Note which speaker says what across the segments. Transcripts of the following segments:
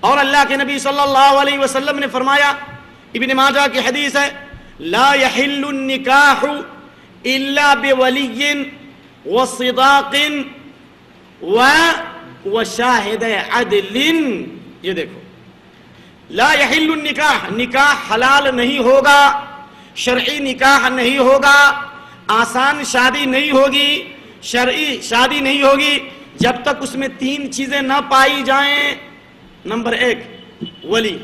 Speaker 1: اور اللہ کے نبی صلی اللہ علیہ وسلم نے فرمایا، ابن ماجہ کی حدیث ہے، لا يحل النکاح الا بولی وصداق وشاہد عدل. یہ دیکھو، لا يحل النکاح، نکاح حلال نہیں ہوگا، شرعی نکاح نہیں ہوگا، آسان شادی نہیں ہوگی، شرعی شادی نہیں ہوگی جب تک اس میں 3 چیزیں نہ پائی جائیں. نمبر 1 ولی،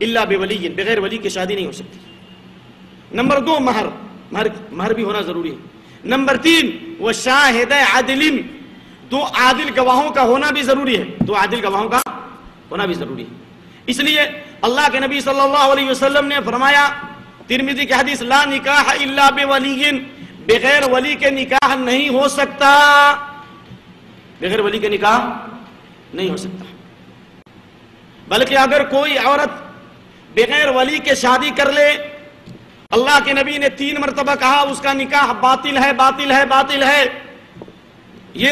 Speaker 1: الا بولی، بغیر ولی کی شادی نہیں ہو سکتی. نمبر 2 مہر بھی ہونا ضروری ہے. نمبر 3 وشاہد عدل، 2 عادل گواہوں کا ہونا بھی ضروری ہے، 2 عادل گواہوں کا ہونا بھی ضروری ہے. اس لیے اللہ کے نبی صلی اللہ علیہ وسلم نے فرمایا، ترمذی کی حدیث، لا نکاح الا بولی، بغیر ولی کے نکاح نہیں ہو سکتا، بغیر ولی کے نکاح نہیں ہو سکتا. بلکہ اگر کوئی عورت بغیر ولی کے شادی کر لے، اللہ کے نبی نے 3 مرتبہ کہا اس کا نکاح باطل ہے، باطل ہے، باطل ہے. یہ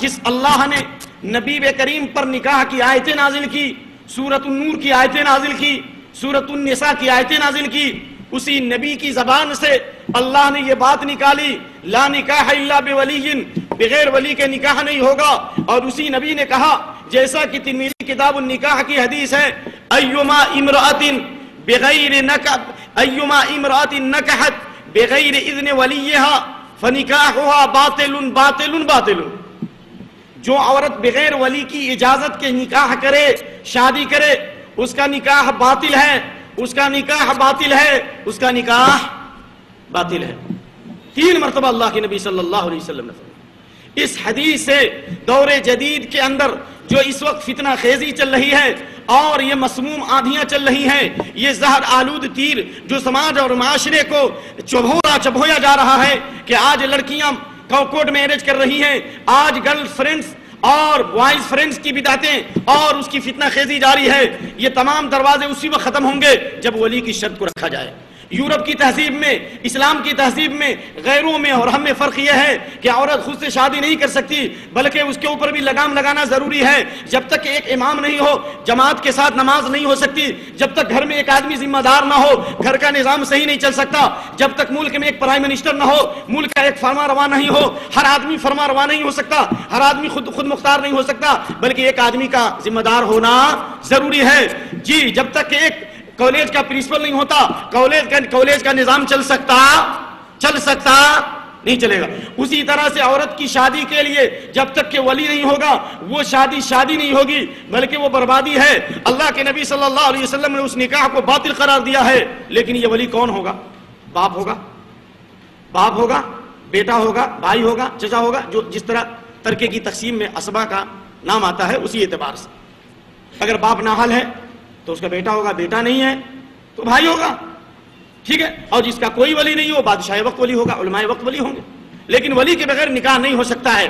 Speaker 1: جس اللہ نے نبی کریم پر نکاح کی آیتیں نازل کی، سورۃ النور کی آیتیں نازل کی، سورۃ النساء کی آیتیں نازل کی، اسی نبی کی زبان سے اللہ نے یہ بات نکالی، لا نکاح الا بولی، بغیر ولی کے نکاح نہیں ہوگا. اور اسی نبی نے کہا، جیسا کہ ترمذی کتاب النکاح کی حدیث ہے، ایما امرأۃ نکحت بغیر اذن ولیہا فنکاحها باطل باطل باطل. جو عورت بغیر ولی کی اجازت کے نکاح کرے، شادی کرے، اس کا نکاح باطل ہے، اس کا نکاح باطل ہے، اس کا نکاح باطل ہے. 3 مرتبہ اللہ کے نبی صلی اللہ علیہ وسلم نے فرمایا. اس حدیث سے دور جدید کے اندر جو اس وقت فتنہ خیزی چل رہی ہے اور یہ مسموم آندھیاں چل رہی ہیں، یہ زہر آلود تیر جو سماج اور معاشرے کو چبھویا جا رہا ہے کہ آج لڑکیاں کورٹ میرج کر رہی ہیں، آج گرل فرینڈز اور بوائز فرینڈز کی بدعتیں اور اس کی فتنہ خیزی جاری ہے. یہ تمام دروازے اسی وقت ختم ہوں گے جب ولی کی شرط کو رکھا جائے. یورپ کی تہذیب میں، اسلام کی تہذیب میں، غیروں میں اور ہم میں فرق یہ ہے کہ عورت خود سے شادی نہیں کر سکتی، بلکہ اس کے اوپر بھی لگام لگانا ضروری ہے. جب تک کہ ایک امام نہیں ہو، جماعت کے ساتھ نماز نہیں ہو سکتی. جب تک گھر میں ایک آدمی ذمہ دار نہ ہو، گھر کا نظام صحیح نہیں چل سکتا. جب تک ملک میں ایک پرائم منسٹر نہ ہو، ملک کا ایک فرما روا نہیں ہو. ہر آدمی فرما روا نہیں ہو سکتا، ہر آدمی خود مختار نہیں ہو سکتا، بلکہ ایک آدمی کا ذمہ دار ہونا ضروری ہے. جی، جب تک کہ ایک کالج کا پرنسپل نہیں ہوتا، کالج کا نظام چل سکتا نہیں چلے گا. اسی طرح سے عورت کی شادی کے لیے جب تک کہ ولی نہیں ہوگا، وہ شادی نہیں ہوگی، بلکہ وہ بربادی ہے. اللہ کے نبی صلی اللہ علیہ وسلم نے اس نکاح کو باطل قرار دیا ہے. لیکن یہ ولی کون ہوگا؟ باپ ہوگا، بیٹا ہوگا، بھائی ہوگا، چچا ہوگا، جو جس طرح ترکے کی تقسیم میں اسبا کا نام آتا ہے اسی اعتبار سے. اگر باپ نااہل ہے تو اس کا بیٹا ہوگا، بیٹا نہیں ہے تو بھائی ہوگا، ٹھیک ہے. اور جس کا کوئی ولی نہیں ہو، بادشاہ وقت ولی ہوگا، علماء وقت ولی ہوں گے. لیکن ولی کے بغیر نکاح نہیں ہو سکتا ہے.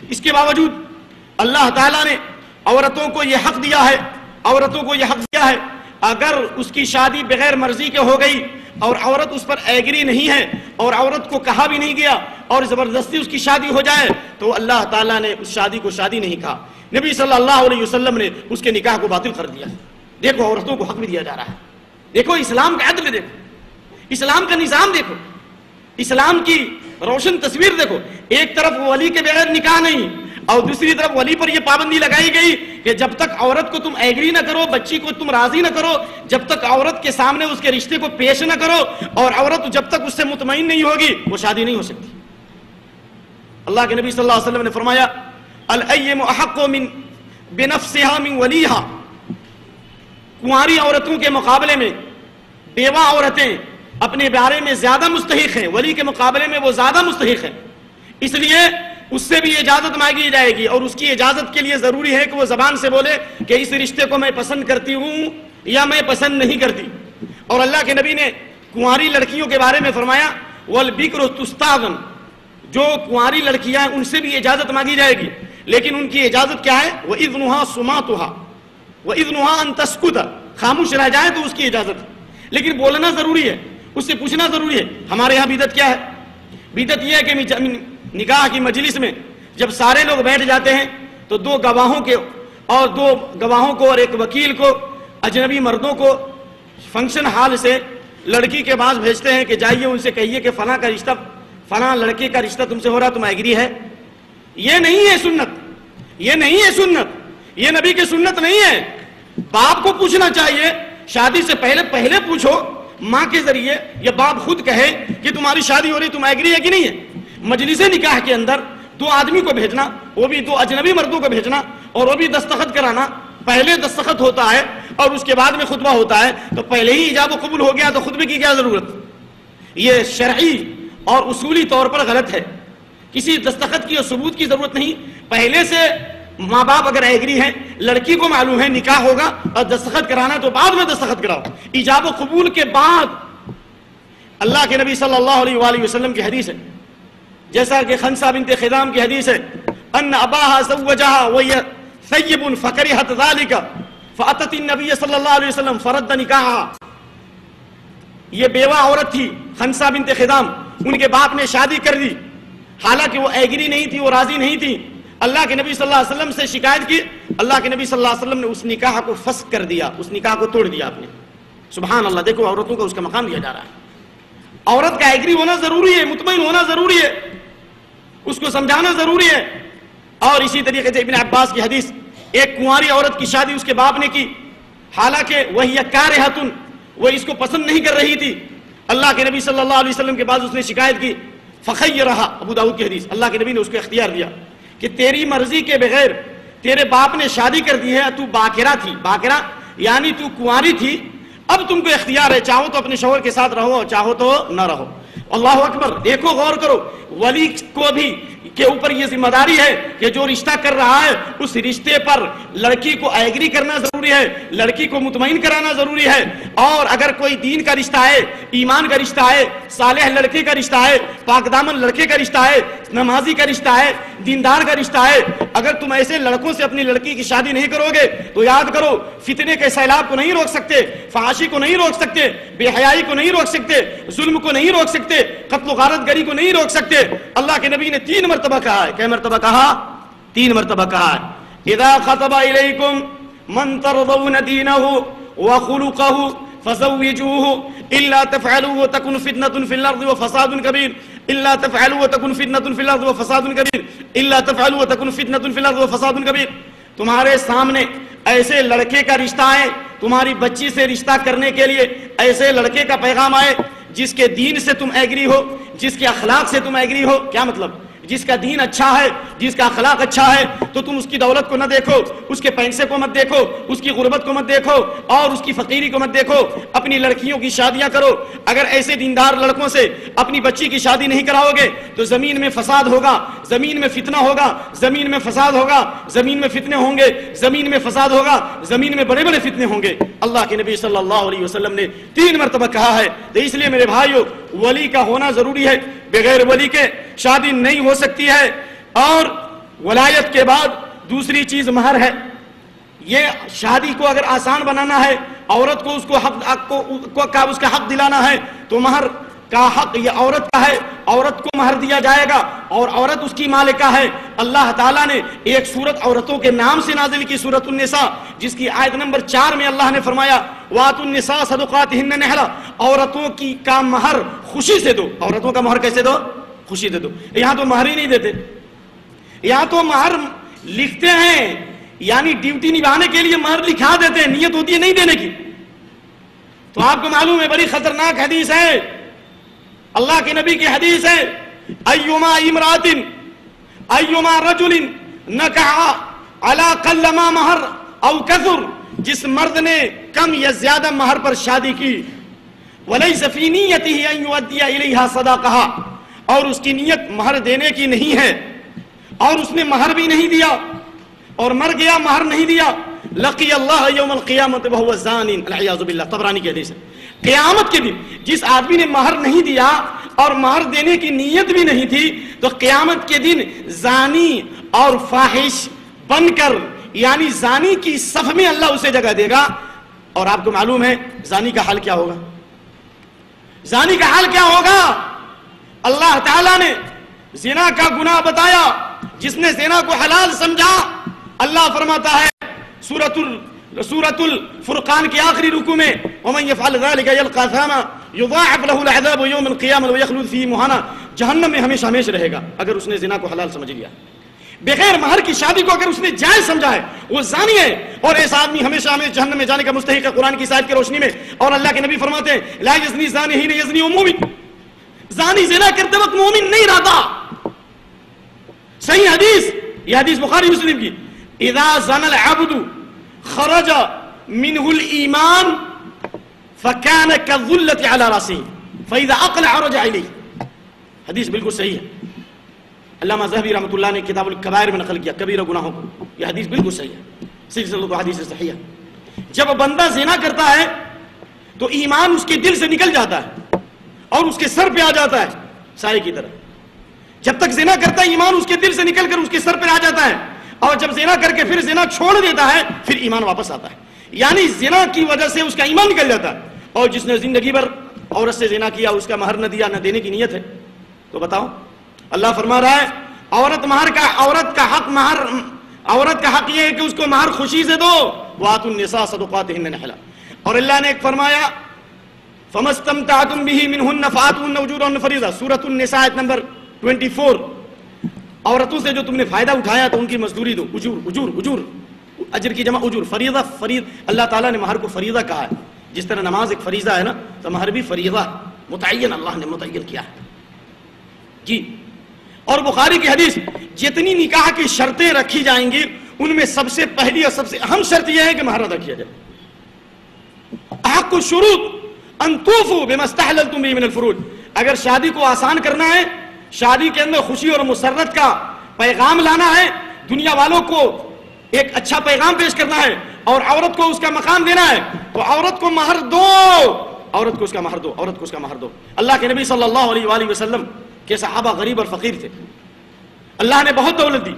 Speaker 1: اس کے باوجود اللہ تعالیٰ نے عورتوں کو یہ حق دیا ہے، اگر اس کی شادی بغیر مرضی کے ہو گئی اور عورت اس پر ایگری نہیں ہے اور عورت کو کہا بھی نہیں گیا اور زبردستی اس کی شادی ہو جائے، تو اللہ تعالیٰ نے اس شادی کو شادی نہیں کہا. نبی صلی اللہ علیہ وسلم نے اس کے نکاح کو باطل کر دیا. دیکھو عورتوں کو حق بھی دیا جا رہا ہے. دیکھو اسلام کا عدل، دیکھو اسلام کا نظام، دیکھو اسلام کی روشن تصویر دیکھو. ایک طرف ولی کے بغیر نکاح نہیں اور دوسری طرف ولی پر یہ پابندی لگائی گئی کہ جب تک عورت کو تم ایگری نہ کرو، بچی کو تم راضی نہ کرو، جب تک عورت کے سامنے اس کے رشتے کو پیش نہ کرو اور عورت جب تک اس سے مطمئن نہیں ہوگی وہ شادی نہیں ہو سکتی. اللہ کے نبی صلی اللہ علیہ وسلم نے فرمایا، الأيم احق بنفسها من ولیہا. کنواری عورتوں کے مقابلے میں بیوہ عورتیں اپنے بارے میں زیادہ مستحق ہیں، ولی کے مقابلے میں وہ زیادہ مستحق ہیں. اس لیے اس سے بھی اجازت مانگی جائے گی اور اس کی اجازت کے لیے ضروری ہے کہ وہ زبان سے بولے کہ اس رشتے کو میں پسند کرتی ہوں یا میں پسند نہیں کرتی. اور اللہ کے نبی نے کنواری لڑکیوں کے بارے میں فرمایا، والبکر تستاذن. جو کنواری لڑکیاں ہیں ان سے بھی اجازت مانگی جائے گی، لیکن ان کی اجازت کیا ہے؟ وَإِذْنُهَا سُمَاتُهَا وَإِذْنُهَا أَن تَسْكُتَ. خاموش رہ جائے تو اس کی اجازت ہے، لیکن بولنا ضروری ہے، اس سے پوچھنا ضروری ہے. ہمارے یہاں بدعت کیا ہے؟ بدعت یہ ہے کہ نکاح کی مجلس میں جب سارے لوگ بیٹھ جاتے ہیں تو 2 گواہوں کے اور 2 گواہوں کو اور 1 وکیل کو، اجنبی مردوں کو فنکشن ہال سے لڑکی کے پاس بھیجتے ہیں کہ جائیے ان سے کہیے کہ فلاں کا رشتہ، فلاں لڑکے کا رشتہ تم سے ہو رہا، تم ایگری ہے؟ یہ نہیں ہے سنت، یہ نہیں ہے سنت، یہ نبی کی سنت نہیں ہے۔ باپ کو پوچھنا چاہیے شادی سے پہلے پوچھو ماں کے ذریعے، یا باپ خود کہے کہ تمہاری شادی ہو رہی، تم ایگری ہے کہ نہیں ہے۔ مجلس نکاح کے اندر 2 آدمی کو بھیجنا، وہ بھی 2 اجنبی مردوں کو بھیجنا، اور وہ بھی دستخط کرانا، پہلے دستخط ہوتا ہے اور اس کے بعد میں خطبہ ہوتا ہے، تو پہلے ہی ایجاب و قبول ہو گیا تو خطبے کی کیا ضرورت؟ یہ شرعی اور اصولی طور پر غلط ہے، کسی دستخط کی اور ثبوت کی ضرورت نہیں۔ پہلے سے ماں باپ اگر ایگری ہیں، لڑکی کو معلوم ہے نکاح ہوگا اور دستخط کرانا تو بعد میں دستخط کراؤ، ایجاب و قبول کے بعد۔ اللہ کے نبی صلی اللہ علیہ وآلہ وسلم کی حدیث ہے، جیسا کہ خنسہ بنت خدام کی حدیث ہے، ان اباها زوجها وهي ثيب فكرهت ذلك فاتت النبي صلی اللہ علیہ وسلم فرد نکاحها۔ یہ بیوہ عورت تھی خنسہ بنت خدام، ان کے باپ نے شادی کر دی، حالانکہ وہ ایگری نہیں تھی، وہ راضی نہیں تھی۔ اللہ کے نبی صلی اللہ علیہ وسلم سے شکایت کی، اللہ کے نبی صلی اللہ علیہ وسلم نے اس نکاح کو فسخ کر دیا، اس نکاح کو توڑ دیا آپ نے۔ سبحان اللہ، دیکھو عورتوں کو اس کا مقام دیا جا رہا ہے۔ عورت کا ایگری ہونا ضروری ہے، مطمئن ہونا ضروری ہے، اس کو سمجھانا ضروری ہے۔ اور اسی طریقے سے ابن عباس کی حدیث، ایک کنواری عورت کی شادی اس کے باپ نے کی، حالانکہ وہی کارہۃ، وہ اس کو پسند نہیں کر رہی تھی۔ اللہ کے نبی صلی اللہ علیہ وسلم کے بعد اس نے شکایت کی، فخیرہا، ابو داؤد کی حدیث، اللہ کے نبی نے اس کو اختیار دیا کہ تیری مرضی کے بغیر تیرے باپ نے شادی کر دی ہے، تو باکرہ تھی، باکرہ یعنی تو کنواری تھی، اب تم کو اختیار ہے، چاہو تو اپنے شوہر کے ساتھ رہو اور چاہو تو نہ رہو۔ اللہ اکبر، دیکھو غور کرو، ولی کو بھی کے اوپر یہ ذمہ داری ہے کہ جو رشتہ کر رہا ہے اس رشتے پر لڑکی کو ایگری کرنا ضروری ہے، لڑکی کو مطمئن کرانا ضروری ہے۔ اور اگر کوئی دین کا رشتہ ہے، ایمان کا رشتہ ہے، صالح لڑکے کا رشتہ ہے، پاک دامن لڑکے کا رشتہ ہے، نمازی کا رشتہ ہے، دیندار کا رشتہ ہے، اگر تم ایسے لڑکوں سے اپنی لڑکی کی شادی نہیں کرو گے تو یاد کرو فتنے کے سیلاب کو نہیں روک سکتے، فحاشی کو نہیں روک سکتے، بے حیائی کو نہیں روک سکتے، ظلم کو نہیں روک سکتے، قتل و غارت گری کو نہیں روک سکتے۔ اللہ کے نبی نے 3 مرتبہ کہا ہے، کئی مرتبہ کہا؟ 3 مرتبہ کہا ہے، اذا خطب الیکم من ترضون دینہ وخلقہ فزوجوه الا تفعلوا تكن فتنة في الارض وفساد كبير الا تفعلوا تكن فتنة في الارض وفساد كبير الا تفعلوا تكن فتنة في الارض وفساد كبير۔ تمہارے سامنے ایسے لڑکے کا رشتہ ہے، تمہاری بچی سے رشتہ کرنے کے لیے ایسے لڑکے کا پیغام آئے جس کے دین سے تم ایگری ہو، جس کے اخلاق سے تم ایگری ہو۔ کیا مطلب؟ جس کا دین اچھا ہے، جس کا اخلاق اچھا ہے، تو تم اس کی دولت کو نہ دیکھو، اس کے پیسے کو مت دیکھو، اس کی غربت کو مت دیکھو، اور اس کی فقیری کو مت دیکھو، اپنی لڑکیوں کی شادیاں کرو۔ اگر ایسے دیندار لڑکوں سے اپنی بچی کی شادی نہیں کراؤ گے تو زمین میں فساد ہوگا، زمین میں فتنہ ہوگا، زمین میں فساد ہوگا، زمین میں فتنے ہوں گے، زمین میں فساد ہوگا، زمین میں بڑے بڑے فتنے ہوں گے۔ اللہ کے نبی صلی اللہ علیہ وسلم نے 3 مرتبہ کہا ہے۔ تو اس لیے میرے بھائیو، ولی کا ہونا ضروری ہے، بغیر ولی کے شادی نہیں ہو سکتی ہے۔ اور ولایت کے بعد دوسری چیز مہر ہے۔ یہ شادی کو اگر آسان بنانا ہے، عورت کو اس کا حق دلانا ہے تو مہر کا حق یہ عورت کا ہے، عورت کو مہر دیا جائے گا اور عورت اس کی مالکہ ہے۔ اللہ تعالیٰ نے ایک سورت عورتوں کے نام سے نازل کی، سورت النساء، جس کی آیت نمبر 4 میں اللہ نے فرمایا وَآتُوا النِّسَاءَ صَدُقَاتِهِنَّ نِحْلًا، عورتوں کی کا مہر خوشی سے دو۔ عورتوں کا مہر کیسے دو؟ خوشی دے دو۔ یہاں تو مہر ہی نہیں دیتے، یہاں تو مہر لکھتے ہیں، یعنی ڈیوٹی نبھانے کے لیے مہر لکھا دیتے ہیں، نیت ہوتی ہے نہیں دینے کی۔ تو آپ کو معلوم ہے بڑی خطرناک حدیث ہے، اللہ کے نبی کی حدیث ہے، ایما امرات ایما رجل نکح علی قل ما مہر او کثر، جس مرد نے کم یا زیادہ مہر پر شادی کی، ولیس فی نیتہ ان یؤدی الیہا صداقہا، اور اس کی نیت مہر دینے کی نہیں ہے، اور اس نے مہر بھی نہیں دیا اور مر گیا مہر نہیں دیا، لقی اللہ یوم القیامت وہو زان، العیاذ باللہ، طبرانی کی حدیث ہے۔ قیامت کے دن جس آدمی نے مہر نہیں دیا اور مہر دینے کی نیت بھی نہیں تھی تو قیامت کے دن زانی اور فاحش بن کر، یعنی زانی کی صف میں اللہ اسے جگہ دے گا۔ اور آپ کو معلوم ہے زانی کا حال کیا ہوگا؟ زانی کا حال کیا ہوگا؟ اللہ تعالیٰ نے زنا کا گناہ بتایا، جس نے زنا کو حلال سمجھا، اللہ فرماتا ہے سورۃ الفرقان کے آخری رکوع میں ومن يفعل ذلك يلقى اثاما يضاعف له العذاب يوم القيامة ويخلد فيه مهانا، جہنم میں ہمیشہ ہمیشہ رہے گا اگر اس نے زنا کو حلال سمجھ لیا۔ بغیر مہر کی شادی کو اگر اس نے جائز سمجھا ہے وہ زانی ہے، اور ایسا آدمی ہمیشہ ہمیں جہنم میں جانے کا مستحق ہے قرآن کی اس آیت کی روشنی میں۔ اور اللہ کے نبی فرماتے ہیں لا یزنی زانی حین یزنی مومن، زانی زنا کرتے وقت مومن نہیں رہتا۔ صحیح حدیث، یہ حدیث بخاری مسلم کی، اذا زنى العبد خرج منه الایمان فكان كالظلة على راسه فاذا اقلع رجع الیہ۔ حدیث بالکل صحیح ہے، علامہ ذہبی رحمۃ اللہ نے کتاب الکبائر میں نقل کیا کبیرہ گناہوں کو، یہ حدیث بالکل صحیح ہے، سلسلہ حدیث صحیح ہے۔ جب بندہ زنا کرتا ہے تو ایمان اس کے دل سے نکل جاتا ہے اور اس کے سر پہ آ جاتا ہے سائے کی طرح۔ جب تک زنا کرتا ہے ایمان اس کے دل سے نکل کر اس کے سر پہ آ جاتا ہے، اور جب زنا کر کے پھر زنا چھوڑ دیتا ہے پھر ایمان واپس آتا ہے، یعنی زنا کی وجہ سے اس کا ایمان نکل جاتا ہے۔ اور جس نے زندگی بھر عورت سے زنا کیا، اس کا مہر نہ دیا، نہ دینے کی نیت ہے، تو بتاؤ، اللہ فرما رہا ہے عورت کا حق یہ ہے کہ اس کو مہر خوشی سے دو، وآتوا النساء صدقاتهن نحلا۔ اور اللہ نے ایک فرمایا فما استمتعتم به منهن فآتوهن أجورهن فریضہ، سورۃ النساء آیت نمبر 24۔ عورتوں سے جو تم نے فائدہ اٹھایا تو ان کی مزدوری دو، اجور، اجر کی جمع اجور، فریضہ، اللہ تعالیٰ نے مہر کو فریضہ کہا ہے، جس طرح نماز ایک فریضہ ہے نا، تو مہر بھی فریضہ متعین، اللہ نے متعین کیا ہے جی۔ اور بخاری کی حدیث، جتنی نکاح کی شرطیں رکھی جائیں گی ان میں سب سے پہلی اور سب سے اہم شرط یہ ہے کہ مہر ادا کیا جائے۔ احق الشروط ان توفوا بما استحللتم به من الفروج، اگر شادی کو آسان کرنا ہے، شادی کے اندر خوشی اور مسرت کا پیغام لانا ہے، دنیا والوں کو ایک اچھا پیغام پیش کرنا ہے، اور عورت کو اس کا مقام دینا ہے، تو عورت کو مہر دو، عورت کو اس کا مہر دو۔ اللہ کے نبی صلی اللہ علیہ وآلہ وسلم کہ صحابہ غریب اور فقیر تھے، اللہ نے بہت دولت دی،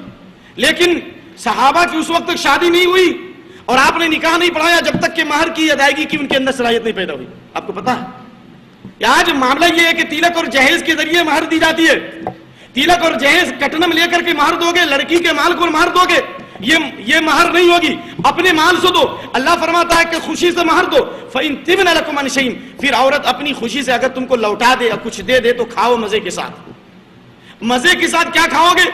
Speaker 1: لیکن صحابہ کی اس وقت تک شادی نہیں ہوئی اور آپ نے نکاح نہیں پڑھایا جب تک کہ مہر کی ادائیگی کی ان کے اندر صلاحیت نہیں پیدا ہوئی۔ آپ کو پتا ہے آج معاملہ یہ ہے کہ تلک اور جہیز کے ذریعے مہر دی جاتی ہے، تلک اور جہیز کٹنم لے کر کے مہر دو گے، لڑکی کے مال کو مہر دو گے، یہ مہر نہیں ہوگی، اپنے مال سے دو۔ اللہ فرماتا ہے کہ خوشی سے مہر دو، فَإِن تِبْنَ لَكُمْ عَنْ شَيْءٍ، پھر عورت اپنی خوشی سے اگر تم کو لوٹا دے یا کچھ دے دے تو کھاؤ مزے کے ساتھ۔ مزے کے ساتھ کیا کھاؤ گے؟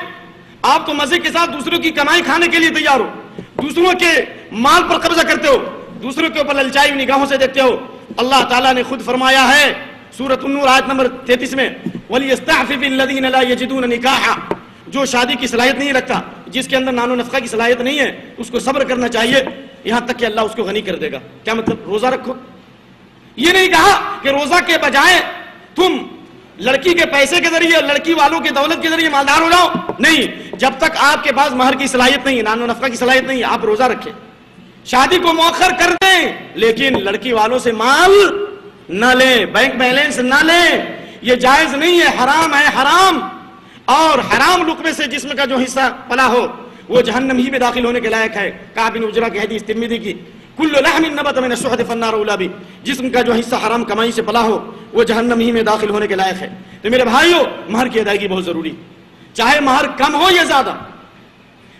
Speaker 1: آپ تو مزے کے ساتھ دوسروں کی کمائی کھانے کے لیے تیار ہو، دوسروں کے مال پر قبضہ کرتے ہو، دوسروں کے اوپر للچائی نگاہوں سے دیکھتے ہو۔ اللہ تعالیٰ نے خود فرمایا ہے سورۃ النور آیت نمبر 33 میں وَلْيَسْتَعْفِفِ الَّذِينَ لَا يَجِدُونَ نِكَاحًا، جو شادی کی صلاحیت نہیں رکھتا، جس کے اندر نان و نفقہ کی صلاحیت نہیں ہے، اس کو صبر کرنا چاہیے یہاں تک کہ اللہ اس کو غنی کر دے گا۔ کیا مطلب؟ روزہ رکھو، یہ نہیں کہا کہ روزہ کے بجائے تم لڑکی کے پیسے کے ذریعے، لڑکی والوں کے دولت کے ذریعے مالدار ہو جاؤ، نہیں، جب تک آپ کے پاس مہر کی صلاحیت نہیں ہے، نان و نفقہ کی صلاحیت نہیں ہے، آپ روزہ رکھیں، شادی کو مؤخر کر دیں، لیکن لڑکی والوں سے مال نہ لیں، بینک بیلنس نہ لیں، یہ جائز نہیں ہے، حرام ہے، حرام۔ اور حرام لقمے سے جسم کا جو حصہ پلا ہو وہ جہنم ہی میں داخل ہونے کے لائق ہے۔ کعب بن عجرہ کی حدیث ترمذی کی، کل لحم نبت من السحت فالنار اولى به، جسم کا جو حصہ حرام کمائی سے پلا ہو وہ جہنم ہی میں داخل ہونے کے لائق ہے۔ تو میرے بھائیو، مہر کی ادائیگی بہت ضروری، چاہے مہر کم ہو یا زیادہ۔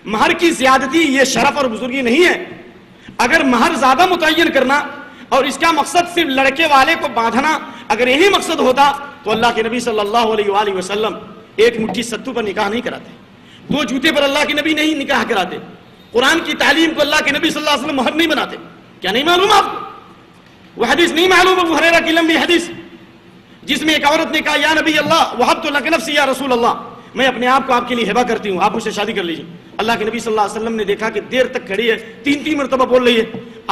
Speaker 1: مہر کی زیادتی یہ شرف اور بزرگی نہیں ہے۔ اگر مہر زیادہ متعین کرنا اور اس کا مقصد صرف لڑکے والے کو باندھنا، اگر یہی مقصد ہوتا تو اللہ کے نبی صلی اللہ علیہ وآلہ وسلم ایک مٹھی ستو پر نکاح نہیں کراتے، دو جوتے پر اللہ کے نبی نہیں نکاح کراتے، قرآن کی تعلیم کو اللہ کے نبی صلی اللہ علیہ وسلم مہر نہیں بناتے۔ کیا نہیں معلوم آپ کو؟ وہ حدیث نہیں معلوم ابو ہریرہ کی لمبی حدیث جس میں ایک عورت نے کہا یا نبی اللہ وہبت لک نفسی یا رسول اللہ، میں اپنے آپ کو آپ کے لیے ہبہ کرتی ہوں، آپ مجھ سے شادی کر لیجیے۔ اللہ کے نبی صلی اللہ علیہ وسلم نے دیکھا کہ دیر تک کھڑی ہے، تین مرتبہ بول رہی ہے،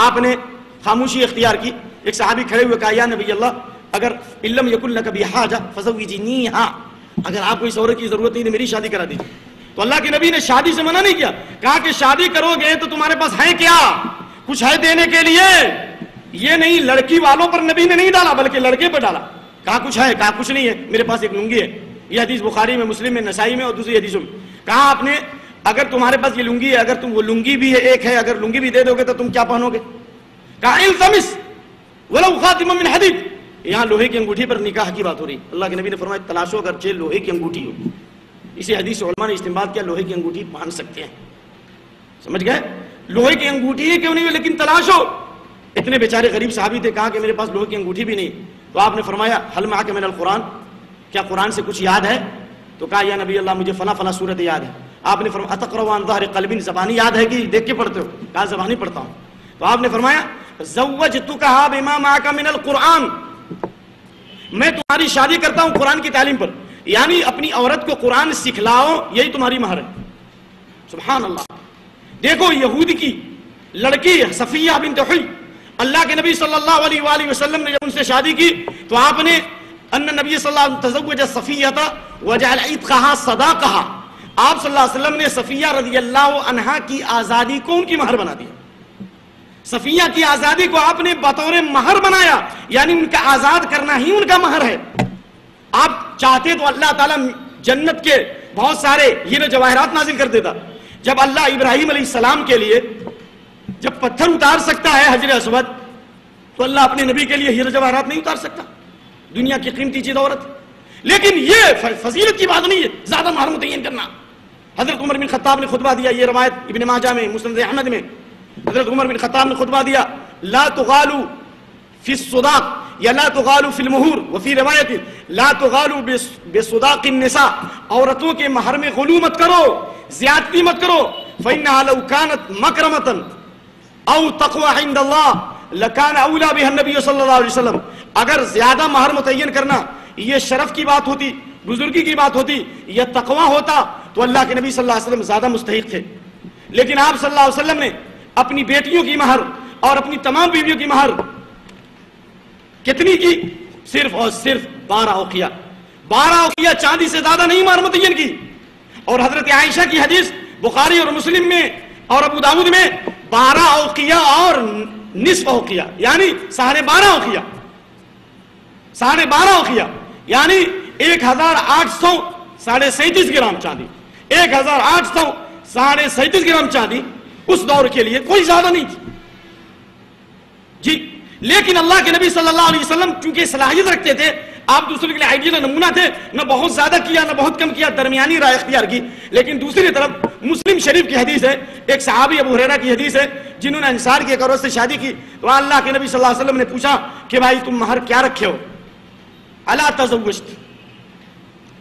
Speaker 1: آپ نے خاموشی اختیار کی۔ ایک صحابی کھڑے ہوئے کہا یا نبی اللہ اگر علم یکن لک بی حاجہ فزوجنیہا، اگر آپ کو اس عورت کی ضرورت نہیں تو میری شادی کرا دیجیے۔ تو اللہ کے نبی نے شادی سے منع نہیں کیا، کہا کہ شادی کرو گے تو تمہارے پاس ہے کیا؟ کچھ ہے دینے کے لیے؟ یہ نہیں، لڑکی والوں پر نبی نے نہیں ڈالا بلکہ لڑکے پر ڈالا۔ کہا کچھ ہے؟ کہا کچھ نہیں ہے، میرے پاس ایک لنگی ہے۔ یہ حدیث بخاری میں، مسلم میں، نسائی میں اور دوسری حدیثوں میں۔ کہا آپ نے اگر تمہارے پاس یہ لنگی ہے، اگر تم وہ لنگی بھی ہے ایک ہے، اگر لنگی بھی دے دو گے تو تم کیا پہنو گے؟ کہا التمس ولو خاتم من حدید، یہاں لوہے کی انگوٹھی پر نکاح کی بات ہو رہی۔ اللہ کے نبی نے فرمایا تلاشو اگرچہ لوہے کی انگوٹھی ہو۔ اسی حدیث سے علماء نے استنباط کیا لوہے کی انگوٹھی پہن سکتے ہیں، سمجھ گئے؟ لوہے کی انگوٹھی ہی کیوں نہیں ہوئی لیکن تلاش ہو. اتنے بیچارے غریب صحابی تھے, کہا کہ میرے پاس لوہے کی انگوٹھی بھی نہیں. تو آپ نے فرمایا حل معک من القرآن, کیا قرآن سے کچھ یاد ہے؟ تو کہا یا نبی اللہ مجھے فلاں فلاں صورت یاد ہے. آپ نے فرمایا اتقرأ عن ظہر قلب, زبانی یاد ہے کہ دیکھ کے پڑھتے ہو؟ کہا زبانی پڑھتا ہوں. تو آپ نے فرمایا زوجتکھا بما معک من القرآن, میں تمہاری شادی کرتا ہوں قرآن کی تعلیم پر, یعنی اپنی عورت کو قرآن سکھلاؤ, یہی تمہاری مہر ہے. سبحان اللہ. دیکھو یہود کی لڑکی صفیہ بنت حی, اللہ کے نبی صلی اللہ علیہ وآلہ وسلم نے جب ان سے شادی کی تو آپ نے ان نبی صلی اللہ علیہ وسلم تزوج صفیہ وجعل عتقها صداقها, آپ صلی اللہ علیہ وسلم نے صفیہ رضی اللہ عنہا کی آزادی کو ان کی مہر بنا دیا. صفیہ کی آزادی کو آپ نے بطور مہر بنایا, یعنی ان کا آزاد کرنا ہی ان کا مہر ہے. آپ چاہتے تو اللہ تعالیٰ جنت کے بہت سارے ہیرے جواہرات نازل کر دیتا. جب اللہ ابراہیم علیہ السلام کے لیے جب پتھر اتار سکتا ہے حجر اسود, تو اللہ اپنے نبی کے لیے ہیرے جواہرات نہیں اتار سکتا؟ دنیا کی قیمتی چیز عورت. لیکن یہ فضیلت کی بات نہیں ہے زیادہ مہر متعین کرنا. حضرت عمر بن خطاب نے خطبہ دیا, یہ روایت ابن ماجہ میں, مسند احمد میں, حضرت عمر بن خطاب نے خطبہ دیا لا تغالوا فی الصداق یا لا تغالوا فی المہور, وفی روایت لا تغالوا بصداق النساء, عورتوں کے مہر میں غلو مت کرو, زیادتی مت کرو. فإنها لو كانت مکرمة او تقوى عند اللہ لکان اولا بها النبی صلی اللہ علیہ وسلم, اگر زیادہ مہر متعین کرنا یہ شرف کی بات ہوتی, بزرگی کی بات ہوتی, یہ تقوی ہوتا, تو اللہ کے نبی صلی اللہ علیہ وسلم زیادہ مستحق تھے. لیکن آپ صلی اللہ علیہ وسلم نے اپنی بیٹیوں کی مہر اور اپنی تمام بیویوں کی مہر کتنی کی؟ صرف اور صرف 12 اوقیہ. 12 اوقیہ, چاندی سے زیادہ نہیں مہر متعین کی. اور حضرت عائشہ کی حدیث بخاری اور مسلم میں اور ابو داؤد میں 12 اوقیہ اور نصف اوقیہ, یعنی 12.5 اوقیہ, 12.5 اوقیہ یعنی 1800 37.5 گرام چاندی, 1800 37.5 گرام چاندی اس دور کے لیے کوئی زیادہ نہیں تھی جی. لیکن اللہ کے نبی صلی اللہ علیہ وسلم چونکہ صلاحیت رکھتے تھے, آپ دوسرے کے لیے آئیڈیل نمونہ تھے, نہ بہت زیادہ کیا نہ بہت کم کیا, درمیانی رائے اختیار کی. لیکن دوسری طرف مسلم شریف کی حدیث ہے, ایک صحابی ابو ہریرہ کی حدیث ہے جنہوں نے انصار کی ایک عورت سے شادی کی, تو اللہ کے نبی صلی اللہ علیہ وسلم نے پوچھا کہ بھائی تم مہر کیا رکھے ہو؟ الا تزوجت,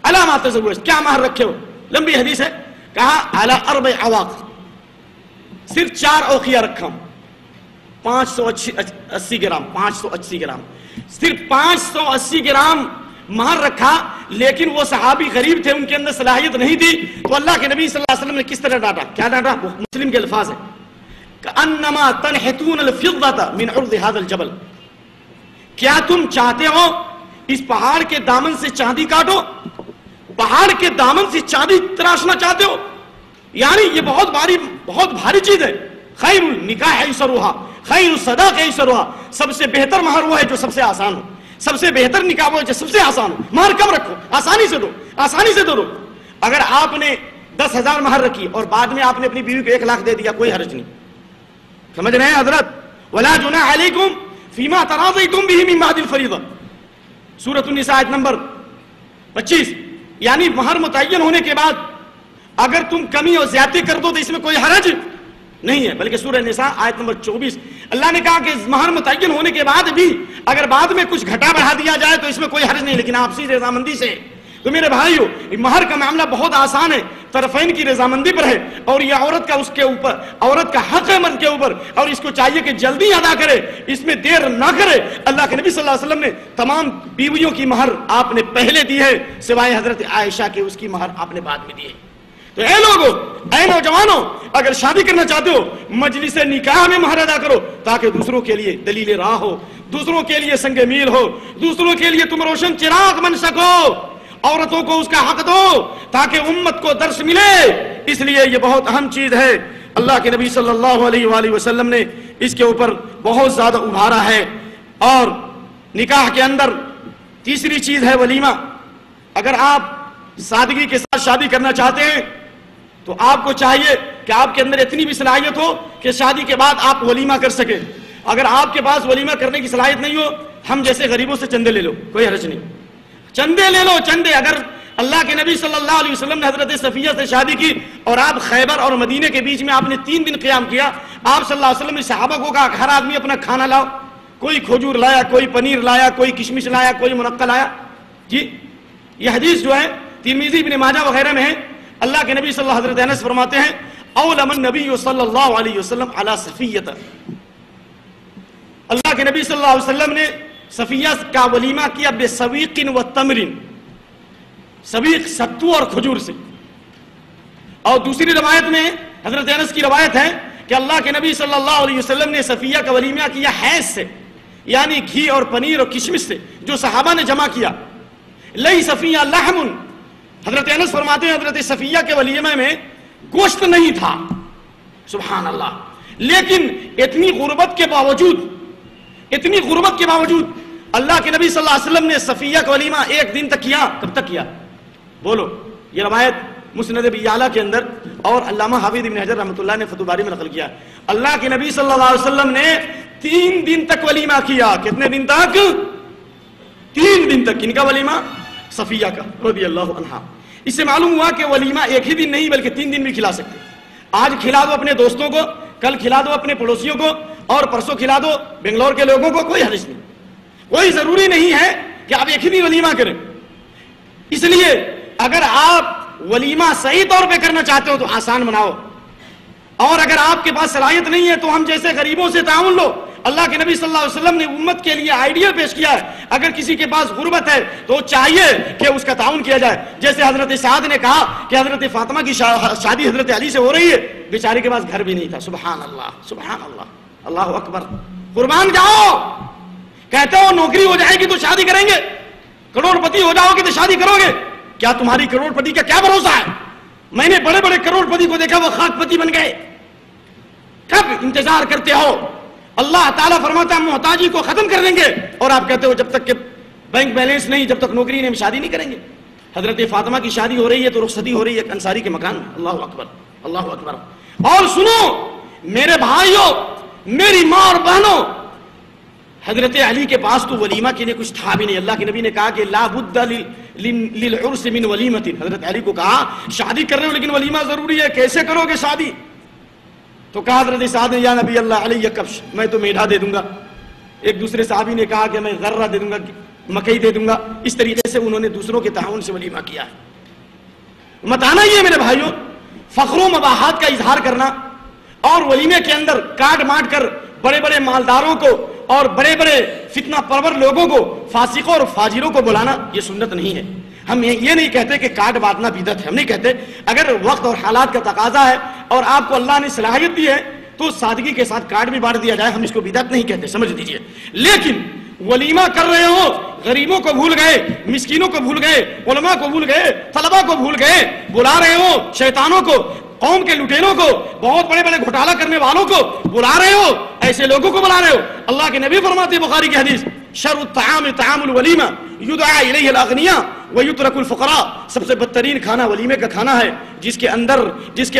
Speaker 1: الا ما تزوجت, کیا مہر رکھے ہو؟ لمبی حدیث ہے. کہا الا 4 عواق, صرف 4 اوقیہ رکھا ہوں, 580 گرام, 580 گرام, صرف 580 گرام مہر رکھا. لیکن وہ صحابی غریب تھے, ان کے اندر صلاحیت نہیں تھی. تو اللہ کے نبی صلی اللہ علیہ وسلم نے کس طرح ڈانٹا؟ کیا ڈانٹا؟ مسلم کے الفاظ ہیں کأنما تنحتون الفضة من عرض هذا الجبل, کیا تم چاہتے ہو اس پہاڑ کے دامن سے چاندی کاٹو؟ پہاڑ کے دامن سے چاندی تراشنا چاہتے ہو؟ یعنی یہ بہت بھاری چیز ہے. خیر النکاح ایسرها, خیر الصداق ایسرها, سب سے بہتر مہر وہ ہے جو سب سے آسان ہو, سب سے بہتر نکاح وہ ہے جو سب سے آسان ہو. مہر کم رکھو, آسانی سے دو, آسانی سے دو. اگر آپ نے 10,000 مہر رکھی اور بعد میں آپ نے اپنی بیوی کو 1 لاکھ دے دیا, کوئی حرج نہیں. سمجھ رہے ہیں حضرت؟ ولا جناح علیکم فیما تراضیتم به من بعد الفریضہ, سورۃ النساء آیت نمبر 25. یعنی مہر متعین ہونے کے بعد اگر تم کمی اور زیادتی کر دو تو اس میں کوئی حرج نہیں ہے. بلکہ سورہ نساء آیت نمبر 24 اللہ نے کہا کہ مہر متعین ہونے کے بعد بھی اگر بعد میں کچھ گھٹا بڑھا دیا جائے تو اس میں کوئی حرج نہیں, لیکن آپسی رضامندی سے. تو میرے بھائیو, مہر کا معاملہ بہت آسان ہے, طرفین کی رضامندی پر ہے, اور یہ عورت کا اس کے اوپر, عورت کا حق ہے مرد کے اوپر, اور اس کو چاہیے کہ جلدی ادا کرے, اس میں دیر نہ کرے. اللہ کے نبی صلی اللہ علیہ وسلم نے تمام بیویوں کی مہر آپ نے پہلے دی ہے, سوائے حضرت عائشہ کے, اس کی مہر آپ نے بعد میں دی ہے. تو اے لوگوں, اے نوجوانوں, اگر شادی کرنا چاہتے ہو مجلس نکاح میں مہر ادا کرو, تاکہ دوسروں کے لیے دلیل راہ ہو, دوسروں کے لیے سنگ میل ہو, دوسروں کے لیے تم روشن چراغ بن سکو. عورتوں کو اس کا حق دو تاکہ امت کو درس ملے. اس لیے یہ بہت اہم چیز ہے. اللہ کے نبی صلی اللہ علیہ وآلہ وسلم نے اس کے اوپر بہت زیادہ ابھارا ہے. اور نکاح کے اندر تیسری چیز ہے ولیمہ. اگر آپ سادگی کے ساتھ شادی کرنا چاہتے ہیں تو آپ کو چاہیے کہ آپ کے اندر اتنی بھی صلاحیت ہو کہ شادی کے بعد آپ ولیمہ کر سکیں. اگر آپ کے پاس ولیمہ کرنے کی صلاحیت نہیں ہو, ہم جیسے غریبوں سے چندے لے لو, کوئی حرج نہیں. چندے لے لو, چندے. اگر اللہ کے نبی صلی اللہ علیہ وسلم نے حضرت صفیہ سے شادی کی اور آپ خیبر اور مدینے کے بیچ میں آپ نے 3 دن قیام کیا. آپ صلی اللہ علیہ وسلم نے صحابہ کو کہا ہر آدمی اپنا کھانا لاؤ. کوئی کھجور لایا, کوئی پنیر لایا, کوئی کشمش لایا, کوئی منقع لایا. جی یہ حدیث جو ہے ترمذی ابن ماجہ وغیرہ میں ہے. اللہ کے نبی صلی اللہ حضرت انس فرماتے ہیں اولم النبی صلی اللہ علیہ وسلم علی صفیہ, اللہ کے نبی صلی اللہ علیہ وسلم نے صفیہ کا ولیمہ کیا بسویق و تمر, سویق ستو اور کھجور سے. اور دوسری روایت میں حضرت انس کی روایت ہے کہ اللہ کے نبی صلی اللہ علیہ وسلم نے صفیہ کا ولیمہ کیا حیض سے, یعنی گھی اور پنیر اور کشمش سے جو صحابہ نے جمع کیا. لئی صفیہ لحم, حضرت انس فرماتے ہیں حضرت صفیہ کے ولیمہ میں گوشت نہیں تھا. سبحان اللہ. لیکن اتنی غربت کے باوجود اللہ کے نبی صلی اللہ علیہ وسلم نے صفیہ کا ولیمہ 1 دن تک کیا. کب تک کیا بولو؟ یہ روایت مسند ابی یعلا کے اندر اور علامہ حافظ ابن حجر رحمۃ اللہ نے فتح الباری میں نقل کیا. اللہ کے نبی صلی اللہ علیہ وسلم نے 3 دن تک ولیمہ کیا. کتنے دن تک؟ 3 دن تک. کن کا ولیمہ؟ صفیہ کا رضی اللہ عنہا. اس سے معلوم ہوا کہ ولیمہ ایک ہی دن نہیں بلکہ 3 دن بھی کھلا سکتے. آج کھلا دو اپنے دوستوں کو, کل کھلا دو اپنے پڑوسیوں کو, اور پرسوں کھلا دو بنگلور کے لوگوں کو. کوئی حرج نہیں, کوئی ضروری نہیں ہے کہ آپ ایک ہی دن ولیمہ کریں. اس لیے اگر آپ ولیمہ صحیح طور پہ کرنا چاہتے ہو تو آسان بناؤ, اور اگر آپ کے پاس صلاحیت نہیں ہے تو ہم جیسے غریبوں سے تعاون لو. اللہ کے نبی صلی اللہ علیہ وسلم نے امت کے لیے آئیڈیل پیش کیا ہے. اگر کسی کے پاس غربت ہے تو چاہیے کہ اس کا تعاون کیا جائے. جیسے حضرت سعد نے کہا کہ حضرت فاطمہ کی شادی حضرت علی سے ہو رہی ہے, بیچارے کے پاس گھر بھی نہیں تھا. سبحان اللہ, سبحان اللہ, اللہ اکبر. قربان جاؤ. کہتے ہو نوکری ہو جائے گی تو شادی کریں گے, کروڑ پتی ہو جاؤ گے تو شادی کرو گے. کیا تمہاری کروڑ پتی کا کیا بھروسہ ہے؟ میں نے بڑے بڑے کروڑ پتی کو دیکھا وہ خاک پتی بن گئے. کب انتظار کرتے ہو؟ اللہ تعالیٰ فرماتا ہے محتاجی کو ختم کر دیں گے, اور آپ کہتے ہو جب تک کہ بینک بیلنس نہیں, جب تک نوکری نہیں, ہم شادی نہیں کریں گے. حضرت فاطمہ کی شادی ہو رہی ہے تو رخصتی ہو رہی ہے انصاری کے مکان میں. اللہ اکبر, اللہ اکبر. اور سنو میرے بھائیوں, میری ماں اور بہنوں, حضرت علی کے پاس تو ولیمہ کے لیے کچھ تھا بھی نہیں. اللہ کے نبی نے کہا کہ لا بد للعرس من ولیمۃ. حضرت علی کو کہا شادی کر رہے ہو لیکن ولیمہ ضروری ہے, کیسے کرو گے شادی؟ تو کہا حضرت سعد نے یا نبی اللہ علیہ کبش, میں تو میڈھا دے دوں گا. ایک دوسرے صحابی نے کہا کہ میں غرہ دے دوں گا, مکئی دے دوں گا. اس طریقے سے انہوں نے دوسروں کے تعاون سے ولیمہ کیا ہے. متانا یہ میرے بھائیوں, فخر و مباحات کا اظہار کرنا اور ولیمے کے اندر کاٹ ماٹ کر بڑے بڑے مالداروں کو اور بڑے بڑے فتنہ پرور لوگوں کو, فاسقوں اور فاجروں کو بلانا, یہ سنت نہیں ہے. ہم یہ نہیں کہتے کہ کاٹ بانٹنا بدعت ہے, ہم نہیں کہتے. اگر وقت اور حالات کا تقاضا ہے اور آپ کو اللہ نے صلاحیت دی ہے تو سادگی کے ساتھ کاٹ بھی بانٹ دیا جائے, ہم اس کو بدعت نہیں کہتے, سمجھ دیجئے. لیکن ولیمہ کر رہے ہو, غریبوں کو بھول گئے, مسکینوں کو بھول گئے, علماء کو بھول گئے, طلباء کو بھول گئے, بلا رہے ہو شیطانوں کو, قوم کے لٹیروں کو, بہت بڑے بڑے گھوٹالہ کرنے والوں کو بلا رہے ہو, ایسے لوگوں کو بلا رہے ہو. اللہ کے نبی فرماتے ہیں بخاری کی حدیث, شر الطعام طعام الولیمہ یدعا الیہ الاغنیاء ویترک الفقراء. سب سے بدترین کھانا ولیمے کا کھانا ہے جس کے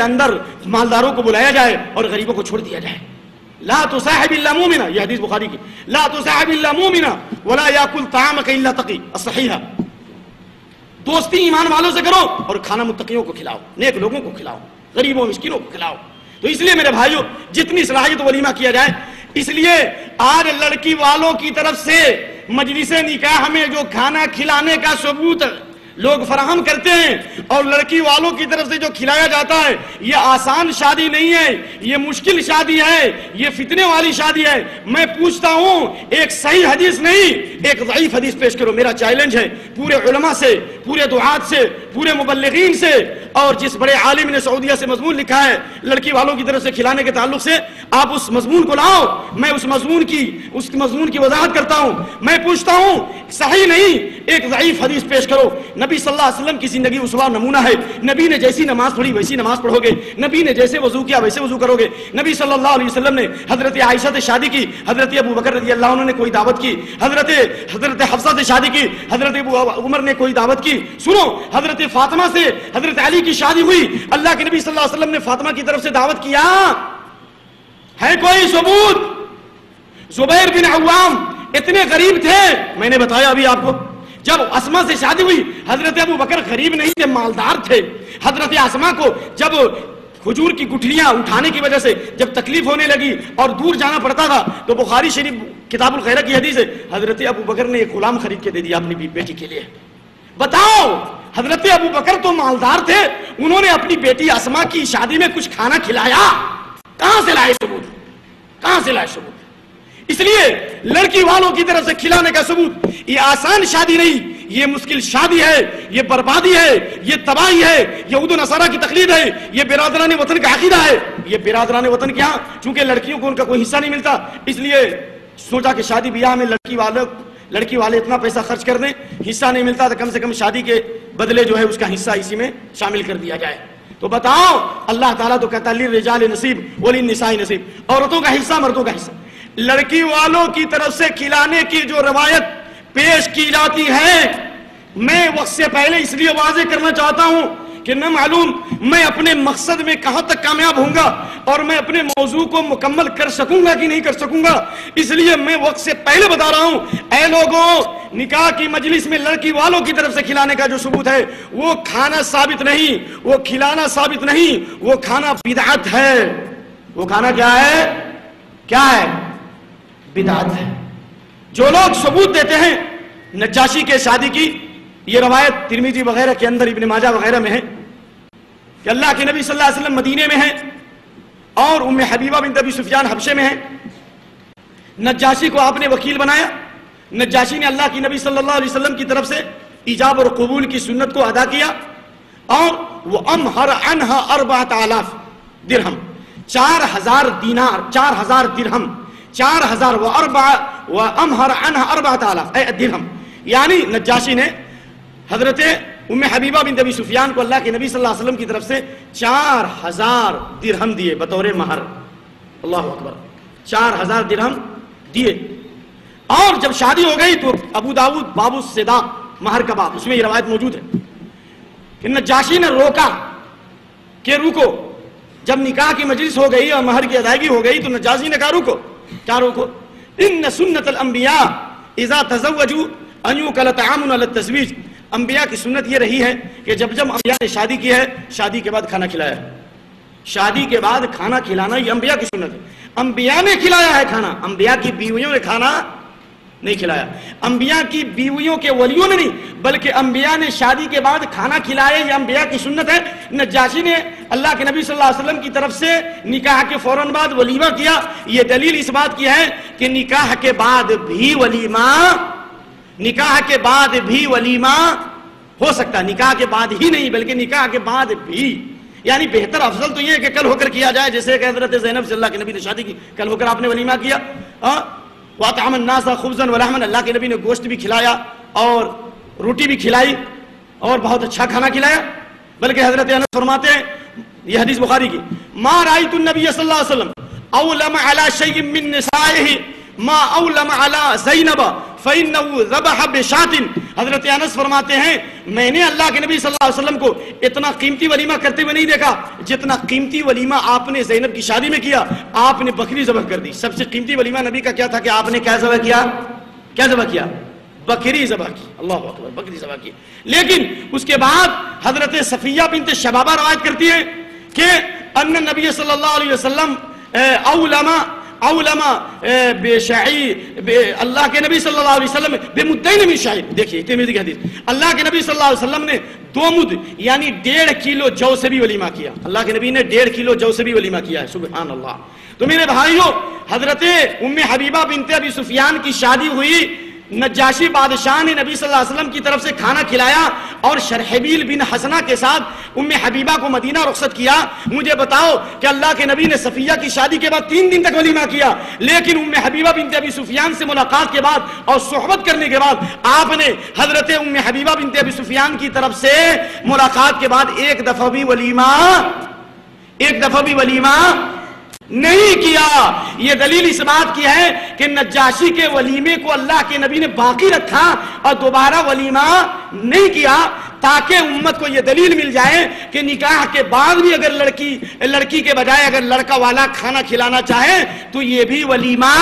Speaker 1: اندر مالداروں کو بلایا جائے اور غریبوں کو چھوڑ دیا جائے. لا تصاحب الا مومنا, یہ حدیث بخاری کی, لا تصاحب الا مومنا ولا یاکل طعامک الا تقی الصحیحہ. دوستی ایمان والوں سے کرو اور کھانا متقیوں کو کھلاؤ, نیک لوگوں کو کھلاؤ, غریبوں مسکینوں کو کھلاؤ. تو اس لیے میرے بھائیوں جتنی صلاحیت ولیمہ کیا جائے. اس لیے آج لڑکی والوں کی طرف سے مجلس نکاح میں جو کھانا کھلانے کا ثبوت لوگ فراہم کرتے ہیں اور لڑکی والوں کی طرف سے جو کھلایا جاتا ہے, یہ آسان شادی نہیں ہے, یہ مشکل شادی ہے, یہ فتنے والی شادی ہے. میں پوچھتا ہوں ایک صحیح حدیث نہیں ایک ضعیف حدیث پیش کرو. میرا چیلنج ہے پورے علماء سے, پورے دعات سے, پورے مبلغین سے, اور جس بڑے عالم نے سعودیہ سے مضمون لکھا ہے لڑکی والوں کی طرف سے کھلانے کے تعلق سے, آپ اس مضمون کو لاؤ. میں اس مضمون کی وضاحت کرتا ہوں. میں پوچھتا ہوں صحیح نہیں ایک ضعیف حدیث پیش کرو. نبی صلی اللہ علیہ وسلم کی زندگی اسوہ نمونہ ہے. نبی نے جیسی نماز پڑھی ویسی نماز پڑھو گے, نبی نے جیسے وضو کیا ویسے وضو کرو گے. نبی صلی اللہ علیہ وسلم نے حضرت عائشہ سے شادی کی, حضرت ابو بکر رضی اللہ عنہ نے کوئی دعوت کی, حضرت حفصہ سے شادی کی, حضرت عمر نے کوئی دعوت کی. سنو حضرت فاطمہ سے حضرت علی کی شادی ہوئی, اللہ کے نبی صلی اللہ علیہ وسلم نے فاطمہ کی طرف سے دعوت کیا ہے کوئی ثبوت؟ زبیر بن عوام اتنے غریب تھے, میں نے بتایا ابھی آپ کو, جب اسما سے شادی ہوئی، حضرت ابو بکر غریب نہیں تھے، مالدار تھے. حضرت اسما کو جب کھجور کی گٹھلیاں اٹھانے کی وجہ سے جب تکلیف ہونے لگی اور دور جانا پڑتا تھا، تو بخاری شریف کتاب الخیرہ کی حدیث ہے، حضرت ابو بکر نے ایک غلام خرید کے دے دیا اپنی بیٹی کے لیے. بتاؤ، حضرت ابو بکر تو مالدار تھے، انہوں نے اپنی بیٹی اسما کی شادی میں کچھ کھانا کھلایا؟ کہاں سے لائے ثبوت؟ کہاں سے لائے ثبوت؟ اس لیے لڑکی والوں کی طرف سے کھلانے کا ثبوت، یہ آسان شادی نہیں، یہ مشکل شادی ہے، یہ بربادی ہے، یہ تباہی ہے، یہود و نصارہ کی تقلید ہے، یہ برادران وطن کا عقیدہ ہے. یہ برادران وطن کیا، چونکہ لڑکیوں کو ان کا کوئی حصہ نہیں ملتا، اس لیے سوچا کہ شادی بیاہ میں لڑکی والے اتنا پیسہ خرچ کر دیں، حصہ نہیں ملتا تو کم سے کم شادی کے بدلے جو ہے اس کا حصہ اسی میں شامل کر دیا جائے. تو بتاؤ، اللہ تعالیٰ تو کہتا ہے للرجال نصیب وللنساء نصیب، عورتوں کا حصہ مردوں کا حصہ. لڑکی والوں کی طرف سے کھلانے کی جو روایت پیش کی جاتی ہے، میں وقت سے پہلے اس لیے واضح کرنا چاہتا ہوں کہ نہ معلوم میں اپنے مقصد میں کہاں تک کامیاب ہوں گا اور میں اپنے موضوع کو مکمل کر سکوں گا کہ نہیں کر سکوں گا، اس لیے میں وقت سے پہلے بتا رہا ہوں. اے لوگوں، نکاح کی مجلس میں لڑکی والوں کی طرف سے کھلانے کا جو ثبوت ہے وہ کھانا ثابت نہیں، وہ کھلانا ثابت نہیں، وہ کھانا بدعت ہے. وہ کھانا کیا ہے؟ کیا ہے؟ بدعت ہے. جو لوگ ثبوت دیتے ہیں نجاشی کے شادی کی، یہ روایت ترمذی وغیرہ کے اندر، ابن ماجہ وغیرہ میں ہے کہ اللہ کے نبی صلی اللہ علیہ وسلم مدینے میں ہیں اور ام حبیبہ بنت ابی سفیان حبشے میں ہیں. نجاشی کو آپ نے وکیل بنایا. نجاشی نے اللہ کی نبی صلی اللہ علیہ وسلم کی طرف سے ایجاب اور قبول کی سنت کو ادا کیا اور وہ امہر عنہا 4000 درہم، 4000 دینار، 4000 درہم، 4000 وامہر عنہا 4000 درہم. یعنی نجاشی نے حضرت ام حبیبہ بنت ابی سفیان کو اللہ کے نبی صلی اللہ علیہ وسلم کی طرف سے 4000 درہم دیے بطور مہر. اللہ اکبر، 4000 درہم دیے. اور جب شادی ہو گئی تو ابو داؤد باب الصداق، مہر کا باب، اس میں یہ روایت موجود ہے کہ نجاشی نے روکا کہ رکو. جب نکاح کی مجلس ہو گئی اور مہر کی ادائیگی ہو گئی تو نجاشی نے کہا رکو. کیا روکو؟ ان سنت الانبیاء اذا تزوجوا ان یوکل طعام علی التزویج. انبیاء کی سنت یہ رہی ہے کہ جب انبیاء نے شادی کی ہے، شادی کے بعد کھانا کھلایا ہے. شادی کے بعد کھانا کھلانا یہ انبیاء کی سنت ہے. انبیاء نے کھلایا ہے کھانا، انبیاء کی بیویوں نے کھانا نہیں کھلایا. انبیاء کی بیویوں کے ولیوں نے نہیں، بلکہ انبیاء نے شادی کے بعد کھانا کھلایا، یہ انبیاء کی سنت ہے. نجاشی نے اللہ کے نبی صلی اللہ علیہ وسلم کی طرف سے نکاح کے فوراً بعد ولیمہ کیا. یہ دلیل اس بات کی ہے کہ نکاح کے بعد بھی ولیمہ ہو سکتا ہے. نکاح کے بعد ہی نہیں بلکہ نکاح کے بعد بھی، یعنی بہتر افضل تو یہ ہے کہ کل ہو کر کیا جائے، جیسے کہ حضرت زینب سے اللہ کے نبی نے شادی کی، کل ہو کر آپ نے ولیمہ کیا. وَأَطْعَمَ النَّاسَ خُبْزًا وَلَحْمًا، اللہ کے نبی نے گوشت بھی کھلایا اور روٹی بھی کھلائی اور بہت اچھا کھانا کھلایا. بلکہ حضرت انس فرماتے ہیں، یہ حدیث بخاری کی، ما رأيت النبي صلی اللہ علیہ وسلم اولم على شيء من نسائه ما اولم على زینب فإنه ذبح بشاة. حضرت انس فرماتے ہیں میں نے اللہ کے نبی صلی اللہ علیہ وسلم کو اتنا قیمتی ولیمہ کرتے ہوئے نہیں دیکھا جتنا قیمتی ولیمہ آپ نے زینب کی شادی میں کیا. آپ نے بکری ذبح کر دی. سب سے قیمتی ولیمہ نبی کا کیا تھا کہ آپ نے کیا ذبح کیا؟ کیا ذبح کیا؟ بکری ذبح کی. اللہ اکبر، بکری ذبح کی. لیکن اس کے بعد حضرت صفیہ بنت شبابہ روایت کرتی ہے کہ ان نبی صلی اللہ علیہ وسلم اولما اللہ کے نبی صلی اللہ علیہ وسلم بمدین من شعیر. دیکھیے ترمذی کی حدیث، اللہ کے نبی صلی اللہ علیہ وسلم نے 2 مد یعنی 1.5 کلو جو سے بھی ولیمہ کیا. اللہ کے نبی نے 1.5 کلو جو سے بھی ولیمہ کیا ہے. سبحان اللہ. تو میرے بھائیوں، حضرت ام حبیبہ بنت ابی سفیان کی شادی ہوئی. نجاشی بادشاہ نے نبی صلی اللہ علیہ وسلم کی طرف سے کھانا کھلایا اور شرحبیل بن حسنہ کے ساتھ ام حبیبہ کو مدینہ رخصت کیا. مجھے بتاؤ کہ اللہ کے نبی نے صفیہ کی شادی کے بعد 3 دن تک ولیمہ کیا، لیکن ام حبیبہ بنت ابی سفیان سے ملاقات کے بعد اور صحبت کرنے کے بعد آپ نے حضرت ام حبیبہ بنت ابی سفیان کی طرف سے ملاقات کے بعد ایک دفعہ بھی ولیمہ نہیں کیا. یہ دلیل اس بات کی ہے کہ نجاشی کے ولیمے کو اللہ کے نبی نے باقی رکھا اور دوبارہ ولیمہ نہیں کیا، تاکہ امت کو یہ دلیل مل جائے کہ نکاح کے بعد بھی اگر لڑکی کے بجائے اگر لڑکا والا کھانا کھلانا چاہے تو یہ بھی ولیمہ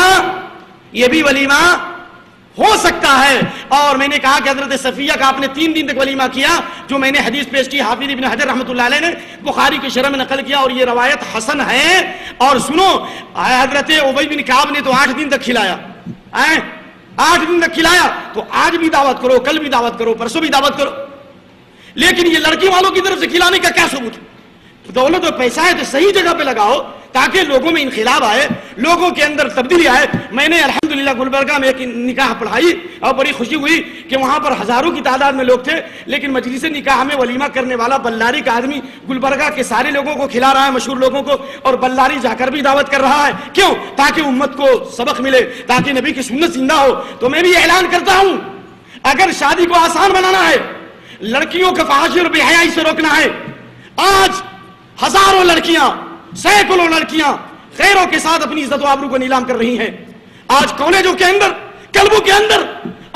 Speaker 1: ہو سکتا ہے. اور میں نے کہا کہ حضرت صفیہ کا آپ نے 3 دن تک ولیمہ کیا, جو میں نے حدیث پیش کی, حافظ ابن حجر رحمۃ اللہ علیہ نے بخاری کی شرح میں نقل کیا, اور یہ روایت حسن ہے. اور سنو, حضرت ابی بن کعب نے تو 8 دن تک کھلایا, 8 دن تک کھلایا. تو آج بھی دعوت کرو, کل بھی دعوت کرو, پرسوں بھی دعوت کرو, لیکن یہ لڑکی والوں کی طرف سے کھلانے کا کیا ثبوت ہے؟ دولت اور پیسہ ہے تو صحیح جگہ پہ لگاؤ تاکہ لوگوں میں انقلاب آئے, لوگوں کے اندر تبدیلی آئے. میں نے الحمدللہ گلبرگہ میں ایک نکاح پڑھائی اور بڑی خوشی ہوئی کہ وہاں پر ہزاروں کی تعداد میں لوگ تھے, لیکن مجلس نکاح میں ولیمہ کرنے والا بلاری کا آدمی گلبرگہ کے سارے لوگوں کو کھلا رہا ہے, مشہور لوگوں کو, اور بلاری جا کر بھی دعوت کر رہا ہے. کیوں؟ تاکہ امت کو سبق ملے, تاکہ نبی کی سنت زندہ ہو. تو میں بھی اعلان کرتا ہوں, اگر شادی کو آسان بنانا ہے, لڑکیوں کے فحاشی اور بے حیائی سے روکنا ہے, آج ہزاروں لڑکیاں, سینکڑوں لڑکیاں غیروں کے ساتھ اپنی عزت و آبرو کو نیلام کر رہی ہیں. آج کالجوں کے اندر, کلبوں کے اندر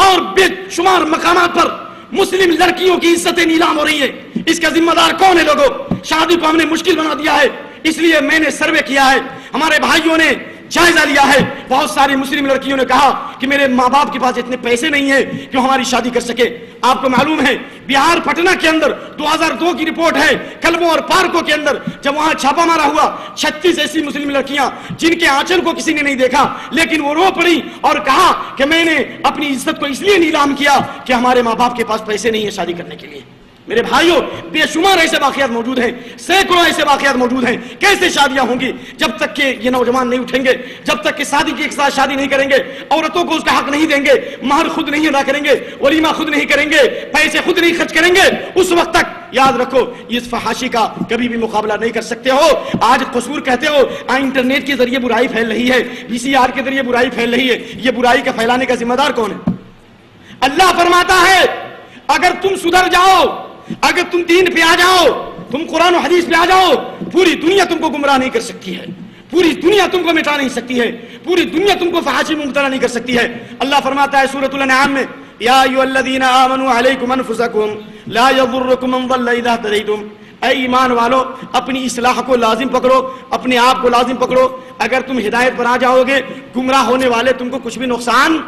Speaker 1: اور بے شمار مقامات پر مسلم لڑکیوں کی عزتیں نیلام ہو رہی ہیں. اس کا ذمہ دار کون ہے؟ لوگوں, شادی کو ہم نے مشکل بنا دیا ہے. اس لیے میں نے سروے کیا ہے, ہمارے بھائیوں نے جائزہ لیا ہے. بہت ساری مسلم لڑکیوں نے کہا کہ میرے ماں باپ کے پاس اتنے پیسے نہیں ہیں کہ ہماری شادی کر سکے. آپ کو معلوم ہے بہار پٹنہ کے اندر 2002 کی رپورٹ ہے, کلبوں اور پارکوں کے اندر جب وہاں چھاپا مارا ہوا, 36 ایسی مسلم لڑکیاں جن کے آنچل کو کسی نے نہیں دیکھا, لیکن وہ رو پڑی اور کہا کہ میں نے اپنی عزت کو اس لیے نیلام کیا کہ ہمارے ماں باپ کے پاس پیسے نہیں ہیں شادی کرنے کے لیے. میرے بھائیوں, بے شمار ایسے واقعات موجود ہیں, سینکڑوں ایسے واقعات موجود ہیں. کیسے شادیاں ہوں گی جب تک کہ یہ نوجوان نہیں اٹھیں گے, جب تک کہ شادی کی ایک ساتھ شادی نہیں کریں گے, عورتوں کو اس کا حق نہیں دیں گے, مہر خود نہیں ادا کریں گے, ولیمہ خود نہیں کریں گے, پیسے خود نہیں خرچ کریں گے, اس وقت تک یاد رکھو اس فحاشی کا کبھی بھی مقابلہ نہیں کر سکتے ہو. آج قصور کہتے ہو, انٹرنیٹ کے ذریعے برائی پھیل رہی ہے, VCR کے ذریعے برائی پھیل رہی ہے. یہ برائی کا پھیلانے کا ذمہ دار کون ہے؟ اللہ فرماتا ہے اگر تم سدھر جاؤ, اگر تم دین پہ آ جاؤ, تم قرآن و حدیث پہ آ جاؤ, پوری دنیا تم کو گمراہ نہیں کر سکتی ہے, پوری دنیا تم کو مٹا نہیں سکتی ہے, پوری دنیا تم کو فحاشی میں مبتلا نہیں کر سکتی ہے. اللہ فرماتا ہے سورۃ الانعام میں, یا ایھا الذین آمنوا علیکم انفسکم لا یضرکم من ضل اذا اهتدیتم, اے ایمان والو اپنی اصلاح کو لازم پکڑو, اپنے آپ کو لازم پکڑو. اگر تم ہدایت پر آ جاؤ گے, گمراہ ہونے والے تم کو کچھ بھی نقصان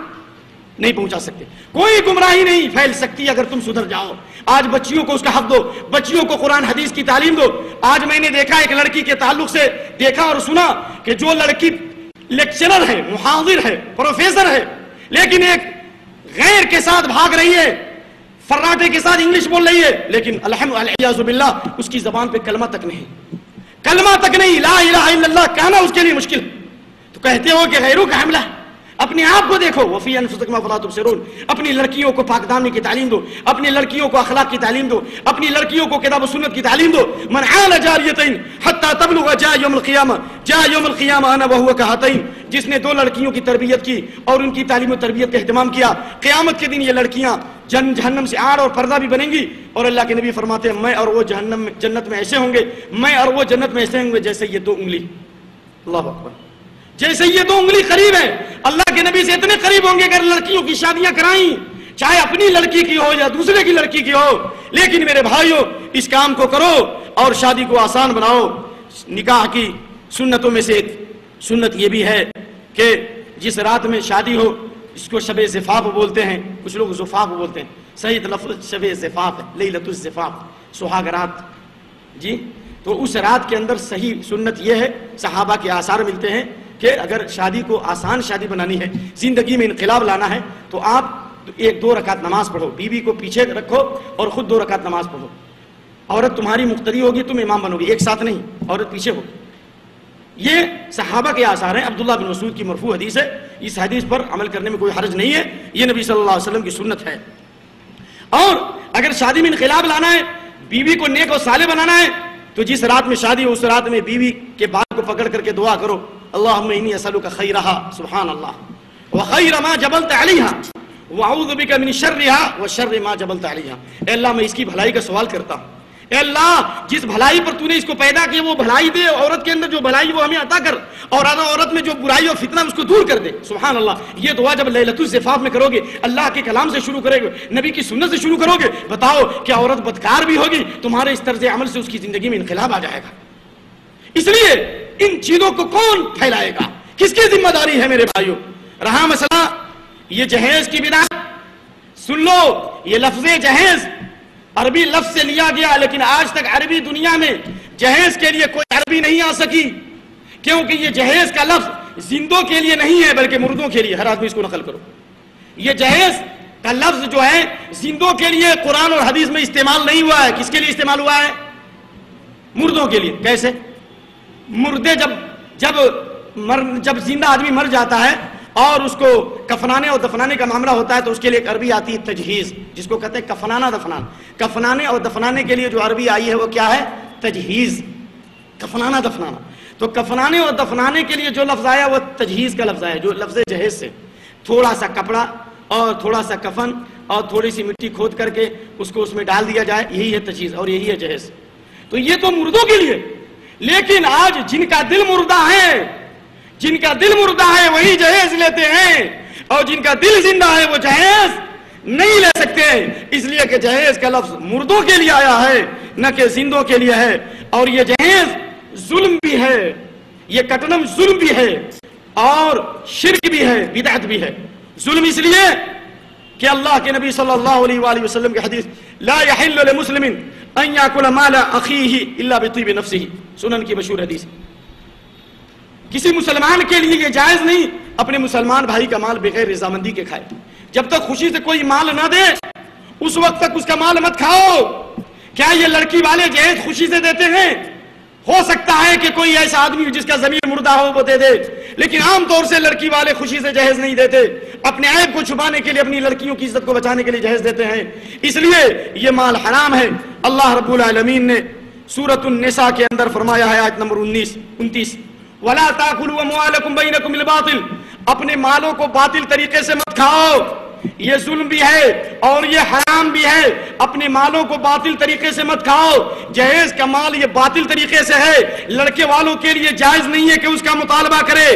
Speaker 1: نہیں پہنچا سکتے, کوئی گمراہی نہیں پھیل سکتی اگر تم سدھر جاؤ. آج بچیوں کو اس کا حق دو, بچیوں کو قرآن حدیث کی تعلیم دو. آج میں نے دیکھا ایک لڑکی کے تعلق سے دیکھا اور سنا کہ جو لڑکی لیکچرر ہے, محاضر ہے, پروفیسر ہے, لیکن ایک غیر کے ساتھ بھاگ رہی ہے, فراٹے کے ساتھ انگلش بول رہی ہے, لیکن الحمدللہ باللہ اس کی زبان پہ کلمہ تک نہیں, کلمہ تک نہیں, لا الہ الا اللہ کہنا اس کے لیے مشکل. تو کہتے ہو کہ غیروں کا حملہ. اپنے آپ کو دیکھو, وفی انفسکم افلا تبصرون. اپنی لڑکیوں کو پاک دامنی کی تعلیم دو, اپنی لڑکیوں کو اخلاق کی تعلیم دو, اپنی لڑکیوں کو کتاب و سنت کی تعلیم دو. من عال جاریتین حتی تبلغ جاء یوم القیامہ انا وہو کہاتین. جس نے 2 لڑکیوں کی تربیت کی اور ان کی تعلیم و تربیت کا اہتمام کیا, قیامت کے دن یہ لڑکیاں جہنم سے آڑ اور پردہ بھی بنیں گی. اور اللہ کے نبی فرماتے ہیں میں اور وہ جنت میں ایسے ہوں گے, میں اور وہ جنت میں ایسے ہوں گے جیسے یہ 2 انگلی. اللہ اکبر, جیسے یہ 2 انگلی قریب ہے. اللہ کے نبی سے اتنے قریب ہوں گے اگر لڑکیوں کی شادیاں کرائیں, چاہے اپنی لڑکی کی ہو یا دوسرے کی لڑکی کی ہو. لیکن میرے بھائیوں, اس کام کو کرو اور شادی کو آسان بناؤ. نکاح کی سنتوں میں سے ایک سنت یہ بھی ہے کہ جس رات میں شادی ہو, اس کو شب زفاف بولتے ہیں, کچھ لوگ زفاف بولتے ہیں, صحیح لفظ شب زفاف ہے, لیلۃ الزفاف, سہاگ رات. جی, تو اس رات کے اندر صحیح سنت یہ ہے, صحابہ کے آثار ملتے ہیں کہ اگر شادی کو آسان شادی بنانی ہے, زندگی میں انقلاب لانا ہے, تو آپ 1-2 رکعت نماز پڑھو, بیوی کو پیچھے رکھو اور خود 2 رکعت نماز پڑھو. عورت تمہاری مقتدی ہوگی, تم امام بنو گی, ایک ساتھ نہیں, عورت پیچھے ہوگی. یہ صحابہ کے آثار ہیں. عبداللہ بن مسعود کی مرفوع حدیث ہے, اس حدیث پر عمل کرنے میں کوئی حرج نہیں ہے, یہ نبی صلی اللہ علیہ وسلم کی سنت ہے. اور اگر شادی میں انقلاب لانا ہے, بیوی کو نیک و صالح بنانا ہے, تو جس رات میں شادی ہو اس رات میں بیوی کے بال کو پکڑ کر کے دعا کرو, اللہم انی اسألک خیرہا, سبحان اللہ, وخیر ما جبلت علیہا, واعوذ بک من شرہا وشر ما جبلت علیہا. اے اللہ میں اس کی بھلائی کا سوال کرتا ہوں, اے اللہ جس بھلائی پر تو نے اس کو پیدا کیا وہ بھلائی دے, عورت کے اندر جو بھلائی وہ ہمیں عطا کر, اور عورت میں جو برائی اور فتنہ اس کو دور کر دے. سبحان اللہ. یہ دعا جب لیلۃ الزفاف میں کرو گے, اللہ کے کلام سے شروع کرے گے, نبی کی سنت سے شروع کرو گے, بتاؤ کہ عورت بدکار بھی ہوگی, تمہارے اس طرز عمل سے اس کی زندگی میں انقلاب آ جائے گا. اس لیے ان چیزوں کو کون پھیلائے گا, کس کی ذمہ داری ہے میرے بھائیوں؟ رہا مسئلہ یہ جہیز کی بنا سن لو، یہ لفظ جہیز عربی لفظ سے لیا گیا، لیکن آج تک عربی دنیا میں جہیز کے لیے کوئی عربی نہیں آ سکی، کیونکہ یہ جہیز کا لفظ زندوں کے لیے نہیں ہے بلکہ مردوں کے لیے۔ ہر آدمی اس کو نقل کرو، یہ جہیز کا لفظ جو ہے زندوں کے لیے قرآن اور حدیث میں استعمال نہیں ہوا ہے۔ کس کے لیے استعمال ہوا ہے؟ مردوں کے لیے۔ کیسے؟ مردے جب زندہ آدمی مر جاتا ہے اور اس کو کفنانے اور دفنانے کا معاملہ ہوتا ہے تو اس کے لیے ایک عربی آتی ہے تجہیز، جس کو کہتے ہیں کفنانا دفنانا۔ کفنانے اور دفنانے کے لیے جو عربی آئی ہے وہ کیا ہے؟ تجہیز، کفنانا دفنانا۔ تو کفنانے اور دفنانے کے لیے جو لفظ آیا وہ تجہیز کا لفظ آیا، جو لفظ جہیز سے تھوڑا سا کپڑا اور تھوڑا سا کفن اور تھوڑی سی مٹی کھود کر کے اس کو اس میں ڈال دیا جائے، یہی ہے تجہیز اور یہی ہے جہیز۔ تو یہ تو مردوں کے لیے، لیکن آج جن کا دل مردہ ہے، جن کا دل مردہ ہے وہی جہیز لیتے ہیں، اور جن کا دل زندہ ہے وہ جہیز نہیں لے سکتے، اس لیے کہ جہیز کا لفظ مردوں کے لیے آیا ہے نہ کہ زندوں کے لیے ہے۔ اور یہ جہیز ظلم بھی ہے، یہ کٹنم ظلم بھی ہے اور شرک بھی ہے، بدعت بھی ہے۔ ظلم اس لیے کہ اللہ کے نبی صلی اللہ علیہ وآلہ وسلم کی حدیث لا يحل لمسلم ان ياكل مال اخيه الا بطيب نفسه، سنن کی مشہور حدیث۔ کسی مسلمان کے لیے یہ جائز نہیں اپنے مسلمان بھائی کا مال بغیر رضامندی کے کھائے۔ جب تک خوشی سے کوئی مال نہ دے اس وقت تک اس کا مال مت کھاؤ۔ کیا یہ لڑکی والے جہیز خوشی سے دیتے ہیں؟ ہو سکتا ہے کہ کوئی ایسا آدمی جس کا ضمیر مردہ ہو وہ دے دے، لیکن عام طور سے لڑکی والے خوشی سے جہیز نہیں دیتے، اپنے عیب کو چھپانے کے لیے، اپنی لڑکیوں کی عزت کو بچانے کے لیے جہیز دیتے ہیں، اس لیے یہ مال حرام ہے۔ اللہ رب العالمین نے سورۃ النساء کے اندر فرمایا ہے، آیت نمبر 29 وَلَا تَأْكُلُوا أَمْوَالَكُمْ بَيْنَكُمْ بِالْبَاطِلِ، اپنے مالوں کو باطل طریقے سے مت کھاؤ، یہ ظلم بھی ہے اور یہ حرام بھی ہے۔ اپنے مالوں کو باطل طریقے سے مت کھاؤ۔ جہیز کا مال یہ باطل طریقے سے ہے، لڑکے والوں کے لیے جائز نہیں ہے کہ اس کا مطالبہ کرے،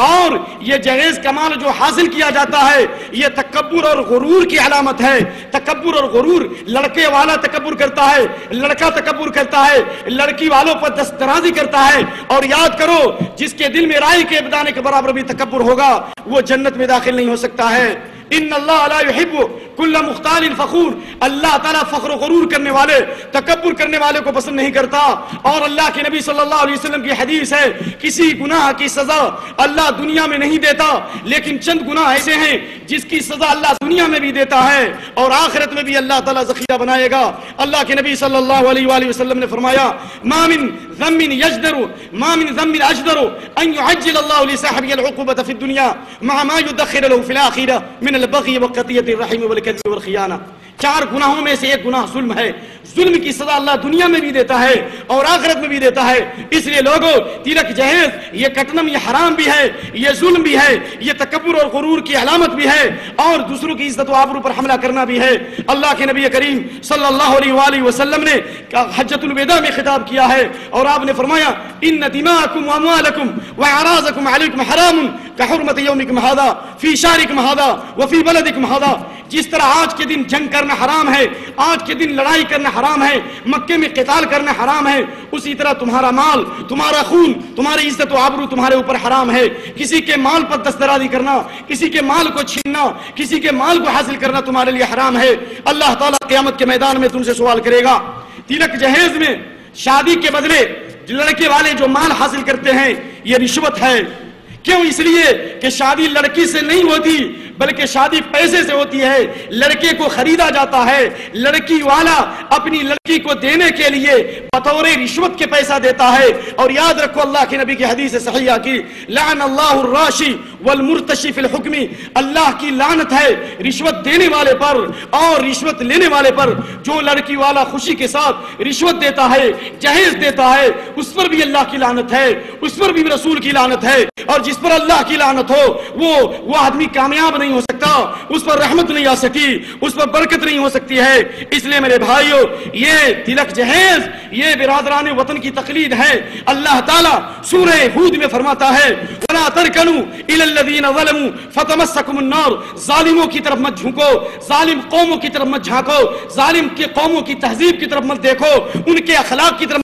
Speaker 1: اور یہ جہیز کا مال جو حاصل کیا جاتا ہے یہ تکبر اور غرور کی علامت ہے۔ تکبر اور غرور، لڑکے والا تکبر کرتا ہے، لڑکا تکبر کرتا ہے، لڑکی والوں پر دست درازی کرتا ہے، اور یاد کرو جس کے دل میں رائی کے دانے کے برابر بھی تکبر ہوگا وہ جنت میں داخل نہیں ہو سکتا ہے۔ ان اللہ لا يحب كل مختال فخور، اللہ تعالیٰ فخر و غرور کرنے والے، تکبر کرنے والے کو پسند نہیں کرتا۔ اور اللہ کے نبی صلی اللہ علیہ وسلم کی حدیث ہے کسی گناہ کی سزا اللہ دنیا میں نہیں دیتا، لیکن چند گناہ ایسے ہیں جس کی سزا اللہ دنیا میں بھی دیتا ہے اور آخرت میں بھی اللہ تعالیٰ ذخیرہ بنائے گا۔ اللہ کے نبی صلی اللہ علیہ وآلہ وسلم نے فرمایا ما من ذنب اجدر ان يعجل الله لصاحبه العقوبة في الدنيا مع ما يدخر له في الآخرة من البغي وقطيعة الرحم والكذب والخيانة۔ چار گناہوں میں سے ایک گناہ ظلم ہے، ظلم کی سزا اللہ دنیا میں بھی دیتا ہے اور آخرت میں بھی دیتا ہے۔ اس لیے لوگوں، تلک جہیز یہ کٹنم یہ حرام بھی ہے، یہ ظلم بھی ہے، یہ تکبر اور غرور کی علامت بھی ہے، اور دوسروں کی عزت و آبرو پر حملہ کرنا بھی ہے۔ اللہ کے نبی کریم صلی اللہ علیہ وآلہ وسلم نے حجۃ الوداع میں خطاب کیا ہے اور آپ نے فرمایا ان دماءکم واموالکم واعراضکم علیکم حرام کحرمت یومکم ھذا فی شہرکم ھذا وفی بلدکم ھذا۔ جس طرح آج کے دن جنگ کرنا حرام ہے، آج کے دن لڑائی کرنا حرام ہے، مکے میں قتال کرنا حرام ہے، اسی طرح تمہارا مال، تمہارا خون، تمہاری عزت و آبرو تمہارے اوپر حرام ہے۔ کسی کے مال پر دستدرازی کرنا، کسی کے مال کو چھیننا، کسی کے مال کو حاصل کرنا تمہارے لیے حرام ہے۔ اللہ تعالیٰ قیامت کے میدان میں تم سے سوال کرے گا۔ تلک جہیز میں شادی کے بدلے لڑکے والے جو مال حاصل کرتے ہیں یہ رشوت ہے۔ کیوں؟ اس لیے کہ شادی لڑکی سے نہیں ہوتی بلکہ شادی پیسے سے ہوتی ہے، لڑکے کو خریدا جاتا ہے، لڑکی والا اپنی لڑکی کو دینے کے لیے بطور رشوت کے پیسہ دیتا ہے۔ اور یاد رکھو اللہ کے نبی کی حدیث صحیحہ کی لعن اللہ الراشی والمرتشی فی الحکم، اللہ کی لعنت ہے رشوت دینے والے پر اور رشوت لینے والے پر۔ جو لڑکی والا خوشی کے ساتھ رشوت دیتا ہے، جہیز دیتا ہے، اس پر بھی اللہ کی لعنت ہے، اس پر بھی رسول کی لعنت ہے، اور جس پر اللہ کی لعنت ہو وہ آدمی کامیاب نہیں ہو سکتا، اس پر رحمت نہیں آ سکتی، اس پر برکت نہیں ہو سکتی ہے۔ اس لیے میرے بھائیو یہ تلک جہیز یہ برادران وطن کی تقلید ہے۔ اللہ تعالیٰ سورہ ہود میں فرماتا ہے وَلَا تَرْكَنُوا إِلَى الَّذِينَ ظَلَمُوا فَتَمَسَّكُمُ النَّارُ، ظالموں کی طرف مت جھکو، ظالم قوموں کی طرف مت جھانکو، ظالم کے قوموں کی تہذیب کی طرف مت دیکھو، ان کے اخلاق کی طرف۔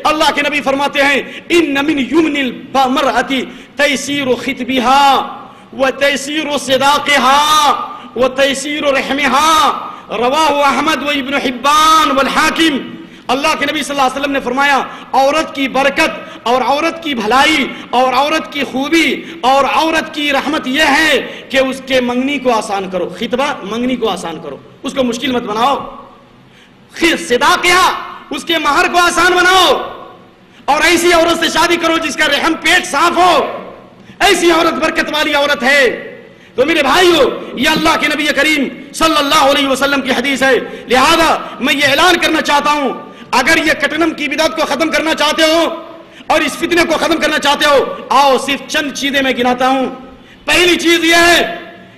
Speaker 1: اللہ کے نبی فرماتے ہیں ان من یمن المرأة تیسیر خطبها وتيسير صداقها وتيسير رحمها رواہ احمد و ابن حبان والحاکم۔ اللہ کے نبی صلی اللہ علیہ وسلم نے فرمایا عورت کی برکت اور عورت کی بھلائی اور عورت کی خوبی اور عورت کی رحمت یہ ہے کہ اس کے منگنی کو آسان کرو، خطبہ منگنی کو آسان کرو، اس کو مشکل مت بناؤ، صداقہ اس کے مہر کو آسان بناؤ، اور ایسی عورت سے شادی کرو جس کا رحم پیٹ صاف ہو، ایسی عورت برکت والی عورت ہے۔ تو میرے بھائیو یہ اللہ کے نبی کریم صلی اللہ علیہ وسلم کی حدیث ہے، لہذا میں یہ اعلان کرنا چاہتا ہوں اگر یہ کٹنم کی بدعت کو ختم کرنا چاہتے ہو اور اس فتنے کو ختم کرنا چاہتے ہو، آؤ صرف چند چیزیں میں گناتا ہوں۔ پہلی چیز یہ ہے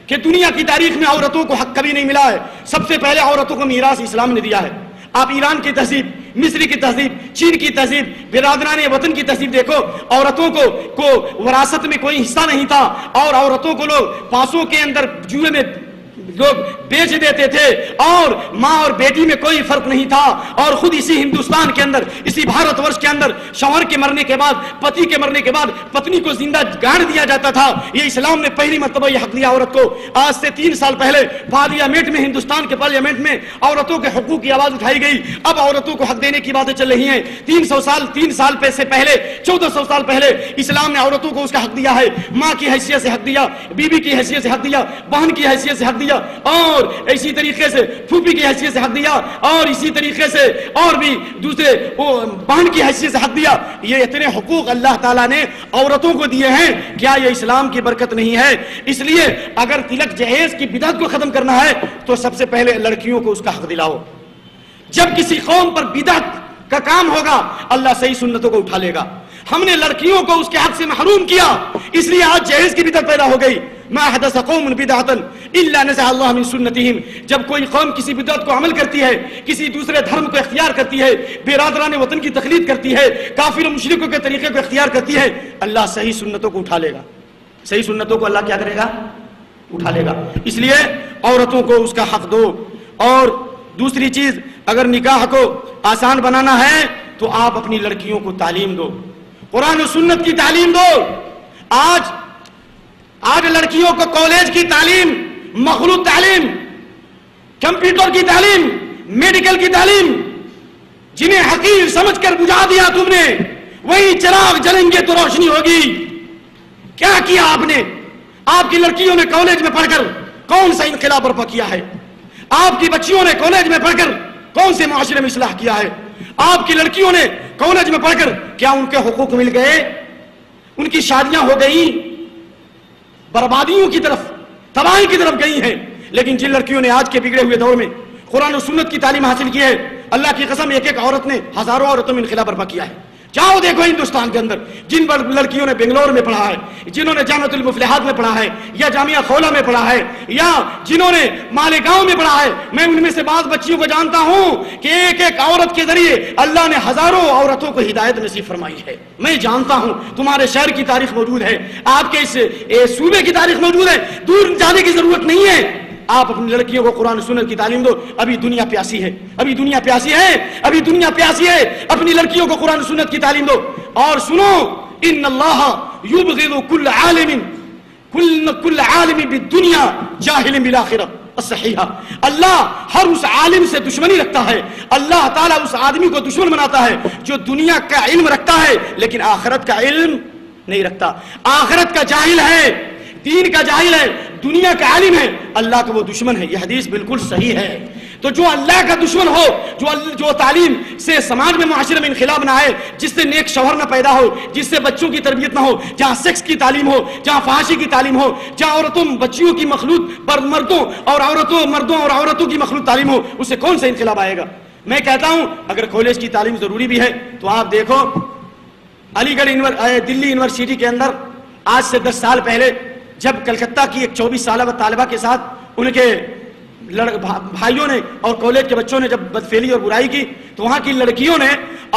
Speaker 1: کہ دنیا کی تاریخ میں عورتوں کو حق کبھی نہیں ملا ہے۔ سب سے پہلے عورتوں کو میراث اسلام نے دیا ہے۔ آپ ایران کی تہذیب، مصر کی تہذیب، چین کی تہذیب، برادران وطن کی تہذیب دیکھو، عورتوں کو وراثت میں کوئی حصہ نہیں تھا، اور عورتوں کو لوگ پاسوں کے اندر جوئے میں لوگ بیچ دیتے تھے، اور ماں اور بیٹی میں کوئی فرق نہیں تھا۔ اور خود اسی ہندوستان کے اندر، اسی بھارت ورش کے اندر شوہر کے مرنے کے بعد، پتی کے مرنے کے بعد پتنی کو زندہ گاڑ دیا جاتا تھا۔ یہ اسلام نے پہلی مرتبہ یہ حق دیا عورت کو۔ آج سے 3 سال پہلے پارلیمنٹ میں، ہندوستان کے پارلیمنٹ میں عورتوں کے حقوق کی آواز اٹھائی گئی۔ اب عورتوں کو حق دینے کی باتیں چل رہی ہیں۔ 3 سال سے پہلے 1400 سال پہلے اسلام نے عورتوں کو اس کا حق دیا ہے۔ ماں کی حیثیت سے حق دیا، بیوی کی حیثیت سے حق دیا، بہن کی حیثیت سے حق دیا، اور اسی طریقے سے پھوپھی کی حیثیت سے حق دیا، اور اسی طریقے سے اور بھی دوسرے بہن کی حیثیت سے حق دیا۔ یہ اتنے حقوق اللہ تعالیٰ نے عورتوں کو دیے ہیں، کیا یہ اسلام کی برکت نہیں ہے؟ اس لیے اگر تلک جہیز کی بدعت کو ختم کرنا ہے تو سب سے پہلے لڑکیوں کو اس کا حق دلاؤ۔ جب کسی قوم پر بدعت کا کام ہوگا اللہ صحیح سنتوں کو اٹھا لے گا۔ ہم نے لڑکیوں کو اس کے حق سے محروم کیا، اس لیے آج جہیز کی بدعت پیدا ہو گئی۔ ما حدث قوم بدعۃ الا نزع اللہ من سنتہم۔ جب کوئی قوم کسی بدعت کو عمل کرتی ہے، کسی دوسرے دھرم کو اختیار کرتی ہے، برادران وطن کی تقلید کرتی ہے، کافر و مشرکوں کے طریقے کو اختیار کرتی ہے، اللہ صحیح سنتوں کو اٹھا لے گا۔ صحیح سنتوں کو اللہ کیا کرے گا؟ اٹھا لے گا۔ اس لیے عورتوں کو اس کا حق دو۔ اور دوسری چیز، اگر نکاح کو آسان بنانا ہے تو آپ اپنی لڑکیوں کو تعلیم دو، قرآن و سنت کی تعلیم دو۔ آج لڑکیوں کو کالج کی تعلیم، مخلوط تعلیم، کمپیوٹر کی تعلیم، میڈیکل کی تعلیم، جنہیں حقیر سمجھ کر بجھا دیا تم نے، وہی چراغ جلیں گے تو روشنی ہوگی۔ کیا کیا آپ نے؟ آپ کی لڑکیوں نے کالج میں پڑھ کر کون سا انقلاب برپا کیا ہے؟ آپ کی بچیوں نے کالج میں پڑھ کر کون سے معاشرے میں اصلاح کیا ہے؟ آپ کی لڑکیوں نے کالج میں پڑھ کر کیا ان کے حقوق مل گئے؟ ان کی شادیاں ہو گئی؟ بربادیوں کی طرف، تباہی کی طرف گئی ہیں۔ لیکن جن لڑکیوں نے آج کے بگڑے ہوئے دور میں قرآن و سنت کی تعلیم حاصل کی ہے، اللہ کی قسم ایک ایک عورت نے ہزاروں عورتوں میں انقلاب برپا کیا ہے۔ جاؤ دیکھو ہندوستان کے اندر جن لڑکیوں نے بنگلور میں پڑھا ہے، جنہوں نے جامعۃ المفلحات میں پڑھا ہے، یا جامعہ خولہ میں پڑھا ہے، یا جنہوں نے مالیگاؤں میں پڑھا ہے، میں ان میں سے بعض بچیوں کو جانتا ہوں کہ ایک ایک عورت کے ذریعے اللہ نے ہزاروں عورتوں کو ہدایت نصیب فرمائی ہے۔ میں جانتا ہوں، تمہارے شہر کی تاریخ موجود ہے، آپ کے اس صوبے کی تاریخ موجود ہے، دور جانے کی ضرورت نہیں ہے۔ آپ اپنی لڑکیوں کو قرآن و سنت کی تعلیم دو۔ ابھی دنیا پیاسی ہے، ابھی دنیا پیاسی ہے، ابھی دنیا پیاسی ہے۔ اپنی لڑکیوں کو قرآن و سنت کی تعلیم دو۔ اور سنو، ان اللہ یبغض کل عالم بالدنیا جاہل بالآخرہ الصحیحہ۔ اللہ ہر اس عالم سے دشمنی رکھتا ہے، اللہ تعالیٰ اس آدمی کو دشمن بناتا ہے جو دنیا کا علم رکھتا ہے لیکن آخرت کا علم نہیں رکھتا، آخرت کا جاہل ہے، دین کا جاہل ہے، دنیا کا عالم ہے، اللہ کا وہ دشمن ہے۔ یہ حدیث بالکل صحیح ہے۔ تو جو اللہ کا دشمن ہو، جو تعلیم سے سماج میں معاشرے میں انقلاب نہ آئے، جس سے نیک شوہر نہ پیدا ہو، جس سے بچوں کی تربیت نہ ہو، جہاں سیکس کی تعلیم ہو، جہاں فحاشی کی تعلیم ہو، جہاں عورتوں بچیوں کی مخلوط پر مردوں اور عورتوں کی مخلوط تعلیم ہو، اس سے کون سا انقلاب آئے گا؟ میں کہتا ہوں اگر کالج کی تعلیم ضروری بھی ہے تو آپ دیکھو علی گڑھ دلی یونیورسٹی کے اندر آج سے 10 سال پہلے جب کلکتہ کی ایک 24 سالہ طالبہ کے ساتھ ان کے بھائیوں نے اور کالج کے بچوں نے جب بدفعلی اور برائی کی تو وہاں کی لڑکیوں نے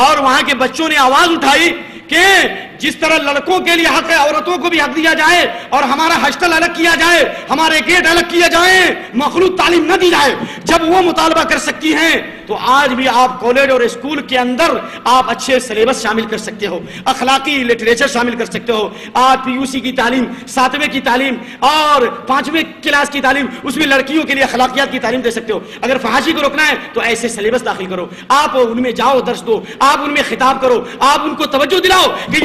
Speaker 1: اور وہاں کے بچوں نے آواز اٹھائی کہ جس طرح لڑکوں کے لیے حق ہے عورتوں کو بھی حق دیا جائے اور ہمارا ہاسٹل الگ کیا جائے, ہمارے گیٹ الگ کیا جائے, مخلوط تعلیم نہ دی جائے, جب وہ مطالبہ کر سکتی ہیں تو آج بھی آپ کالج اور اسکول کے اندر آپ اچھے سلیبس شامل کر سکتے ہو, اخلاقی لٹریچر شامل کر سکتے ہو. آپ PUC کی تعلیم, 7ویں کی تعلیم اور 5ویں کلاس کی تعلیم, اس میں لڑکیوں کے لیے اخلاقیات کی تعلیم دے سکتے ہو. اگر فحاشی کو روکنا ہے تو ایسے سلیبس داخل کرو, آپ ان میں جاؤ, درس دو, آپ ان میں خطاب کرو, آپ ان کو توجہ دلاؤ کہ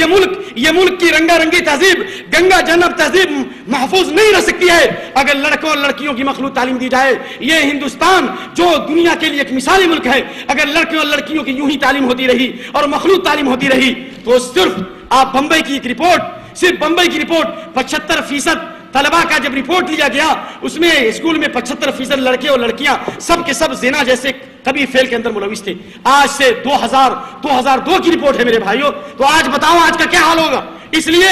Speaker 1: یہ ملک کی رنگا رنگی تہذیب, گنگا جنب تہذیب محفوظ نہیں رہ سکتی ہے اگر لڑکوں اور لڑکیوں کی مخلوط تعلیم دی جائے. یہ ہندوستان جو دنیا کے لیے ایک مثالی ملک ہے, اگر لڑکوں اور لڑکیوں کی یوں ہی تعلیم ہوتی رہی اور مخلوط تعلیم ہوتی رہی تو صرف آپ بمبئی کی ایک رپورٹ, صرف بمبئی کی رپورٹ 75% طلبہ کا جب رپورٹ لیا گیا اس میں اسکول میں 75% لڑکے اور لڑکیاں سب کے سب زنا جیسے کبھی فیل کے اندر ملوث تھے. آج سے 2002 کی رپورٹ ہے میرے بھائیوں. تو آج بتاؤ آج کا کیا حال ہوگا. اس لیے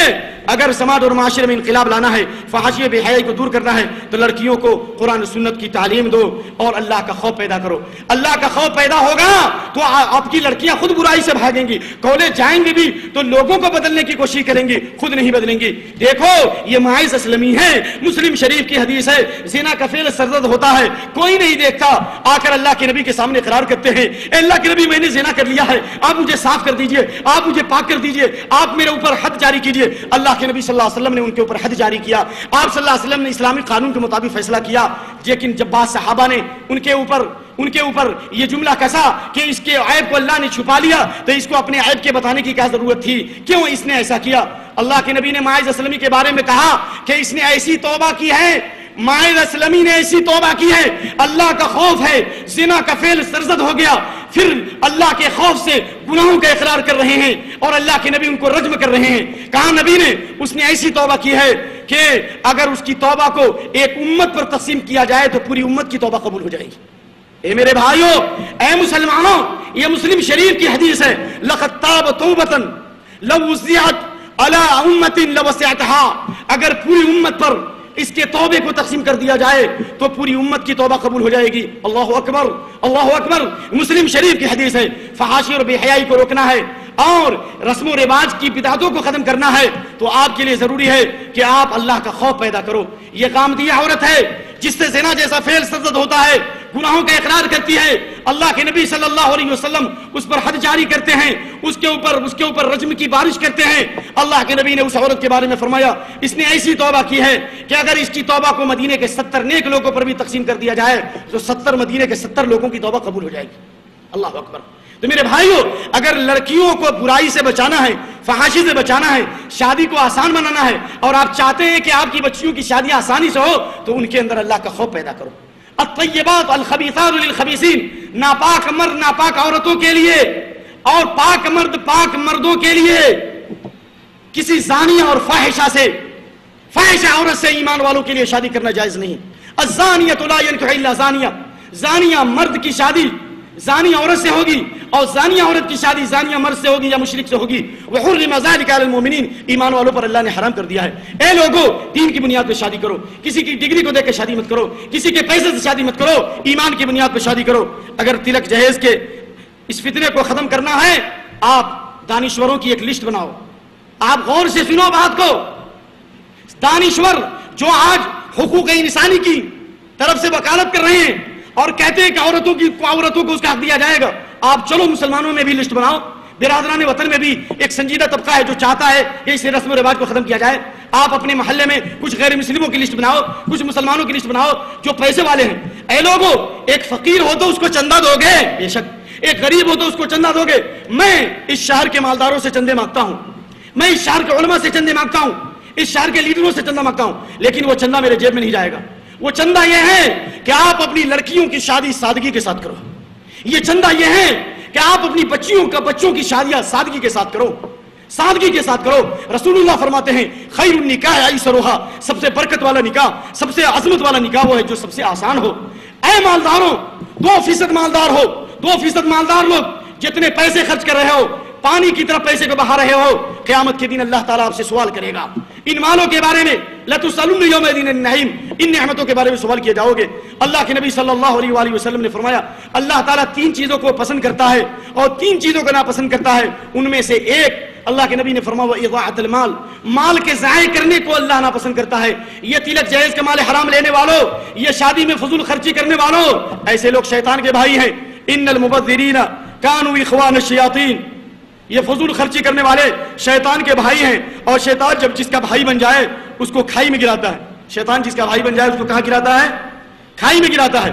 Speaker 1: اگر سماج اور معاشرے میں انقلاب لانا ہے, فحاشی و بے حیائی کو دور کرنا ہے تو لڑکیوں کو قرآن و سنت کی تعلیم دو اور اللہ کا خوف پیدا کرو. اللہ کا خوف پیدا ہوگا تو آپ کی لڑکیاں خود برائی سے بھاگیں گی. کالج جائیں گی بھی تو لوگوں کو بدلنے کی کوشش کریں گی, خود نہیں بدلیں گی. دیکھو یہ ماعز اسلمی ہے, مسلم شریف کی حدیث ہے, زنا کا فعل سرزد ہوتا ہے, کوئی نہیں دیکھتا, آ کر اللہ کے نبی کے سامنے اقرار کرتے ہیں, اے اللہ کے نبی میں نے زنا کر لیا ہے, آپ مجھے صاف کر دیجئے, آپ مجھے پاک کر دیجئے, آپ میرے اوپر حد جاری کیجئے. اللہ کے نبی صلی اللہ علیہ وسلم نے ان کے اوپر حد جاری کیا. آپ صلی اللہ علیہ وسلم نے اسلامی قانون کے مطابق فیصلہ کیا. لیکن جب بعض صحابہ نے ان کے اوپر یہ جملہ کسا کہ اس کے عیب کو اللہ نے چھپا لیا تو اس کو اپنے عیب کے بتانے کی کیا ضرورت تھی, کیوں اس نے ایسا کیا. اللہ کے نبی نے ماعز اسلمی کے بارے میں کہا کہ اس نے ایسی توبہ کی ہے, ماعز اسلمی نے ایسی توبہ کی ہے, اللہ کا خوف ہے, زنا کا فعل سرزد ہو گیا, پھر اللہ کے خوف سے گناہوں کا اقرار کر رہے ہیں اور اللہ کے نبی ان کو رجم کر رہے ہیں. کہا نبی نے اس نے ایسی توبہ کی ہے کہ اگر اس کی توبہ کو ایک امت پر تقسیم کیا جائے تو پوری امت کی توبہ قبول ہو جائے گی. اے میرے بھائیوں, اے مسلمانوں, یہ مسلم شریف کی حدیث ہے, لقد تاب توبۃ لو وسعت علی امۃ لوسعتها. اگر پوری امت پر اس کے توبے کو تقسیم کر دیا جائے تو پوری امت کی توبہ قبول ہو جائے گی. اللہ اکبر, اللہ اکبر. مسلم شریف کی حدیث ہے. فحاشی اور بے حیائی کو روکنا ہے اور رسم و رواج کی بدعتوں کو ختم کرنا ہے تو آپ کے لیے ضروری ہے کہ آپ اللہ کا خوف پیدا کرو. یہ قامدیہ عورت ہے جس سے زنا جیسا فعل سرزد ہوتا ہے, گناہوں کا اقرار کرتی ہے, اللہ کے نبی صلی اللہ علیہ وسلم اس پر حد جاری کرتے ہیں, اس کے اوپر رجم کی بارش کرتے ہیں. اللہ کے نبی نے اس عورت کے بارے میں فرمایا اس نے ایسی توبہ کی ہے کہ اگر اس کی توبہ کو مدینے کے 70 نیک لوگوں پر بھی تقسیم کر دیا جائے تو 70 مدینے کے 70 لوگوں کی توبہ قبول ہو جائے گی. اللہ اکبر. تو میرے بھائیوں, اگر لڑکیوں کو برائی سے بچانا ہے, فحاشی سے بچانا ہے, شادی کو آسان بنانا ہے اور آپ چاہتے ہیں کہ آپ کی بچیوں کی شادی آسانی سے ہو تو ان کے اندر اللہ کا خوف پیدا کرو. الطیبات الخبیثات للخبیثین, ناپاک مرد ناپاک عورتوں کے لیے اور پاک مرد پاک مردوں کے لیے کسی زانیہ اور فاحشہ عورت سے ایمان والوں کے لیے شادی کرنا جائز نہیں. الزانیۃ لا ینکح الا زانیہ, زانیہ مرد کی شادی زانی عورت سے ہوگی اور زانیہ عورت کی شادی زانیہ مرد سے ہوگی یا مشرک سے ہوگی. وحرم ذلک علی المؤمنین, ایمان والوں پر اللہ نے حرام کر دیا ہے. اے لوگو, دین کی بنیاد پہ شادی کرو, کسی کی ڈگری کو دیکھ کے شادی مت کرو, کسی کے پیسے سے شادی مت کرو, ایمان کی بنیاد پہ شادی کرو. اگر تلک جہیز کے اس فتنے کو ختم کرنا ہے آپ دانشوروں کی ایک لسٹ بناؤ. آپ غور سے سنو بات کو, دانشور جو آج حقوق انسانی کی طرف سے وکالت کر رہے ہیں اور کہتے ہیں کہ عورتوں کو اس کا حق دیا جائے گا, آپ چلو مسلمانوں میں بھی لسٹ بناؤ, برادران وطن میں بھی ایک سنجیدہ طبقہ ہے جو چاہتا ہے کہ اس رسم و رواج کو ختم کیا جائے. آپ اپنے محلے میں کچھ غیر مسلموں کی لسٹ بناؤ, کچھ مسلمانوں کی لسٹ بناؤ جو پیسے والے ہیں. اے لوگوں, ایک فقیر ہو تو اس کو چندہ دو گے, بے شک, ایک غریب ہو تو اس کو چندہ دو گے. میں اس شہر کے مالداروں سے چندے مانگتا ہوں, میں اس شہر کے علماء سے چندے مانگتا ہوں, اس شہر کے لیڈروں سے چندہ مانگتا ہوں, لیکن وہ چندہ میرے جیب میں نہیں جائے گا. وہ چندہ یہ ہے کہ آپ اپنی لڑکیوں کی شادی سادگی کے ساتھ کرو. یہ چندہ یہ ہے کہ آپ اپنی بچوں کی شادیاں سادگی کے ساتھ کرو, سادگی کے ساتھ کرو. رسول اللہ فرماتے ہیں خیر النکاح ایسرھا, سب سے برکت والا نکاح, سب سے عظمت والا نکاح وہ ہے جو سب سے آسان ہو. اے مالداروں, 2% مالدار ہو, 2% مالدار لوگ جتنے پیسے خرچ کر رہے ہو, پانی کی طرف پیسے کو بہا رہے ہو, قیامت کے دن اللہ تعالیٰ آپ سے سوال کرے گا. ان مالوں کے بارے میں لَتُسْأَلُنَّ يَوْمَئِذٍ عَنِ النَّعِيمِ, ان نعمتوں کے بارے میں سوال کیے جاؤ گے. اللہ کے نبی صلی اللہ علیہ وآلہ وسلم نے فرمایا اللہ تعالیٰ 3 چیزوں کو پسند کرتا ہے اور 3 چیزوں کو ناپسند کرتا ہے. ان میں سے ایک اللہ کے نبی نے فرمایا وَإِضَاعَةَ الْمَالِ، مال کے ضائع کرنے کو اللہ ناپسند کرتا ہے۔ یہ تلک جہیز کے مال حرام لینے والوں، یہ شادی میں فضول خرچی کرنے والوں، ایسے لوگ شیطان کے بھائی ہیں۔ ان المبذرین کانوا اخوان الشیاطین، یہ فضول خرچی کرنے والے شیطان کے بھائی ہیں، اور شیطان جب جس کا بھائی بن جائے اس کو کھائی میں گراتا ہے۔ شیطان جس کا بھائی بن جائے اس کو کہاں گراتا ہے؟ کھائی میں گراتا ہے۔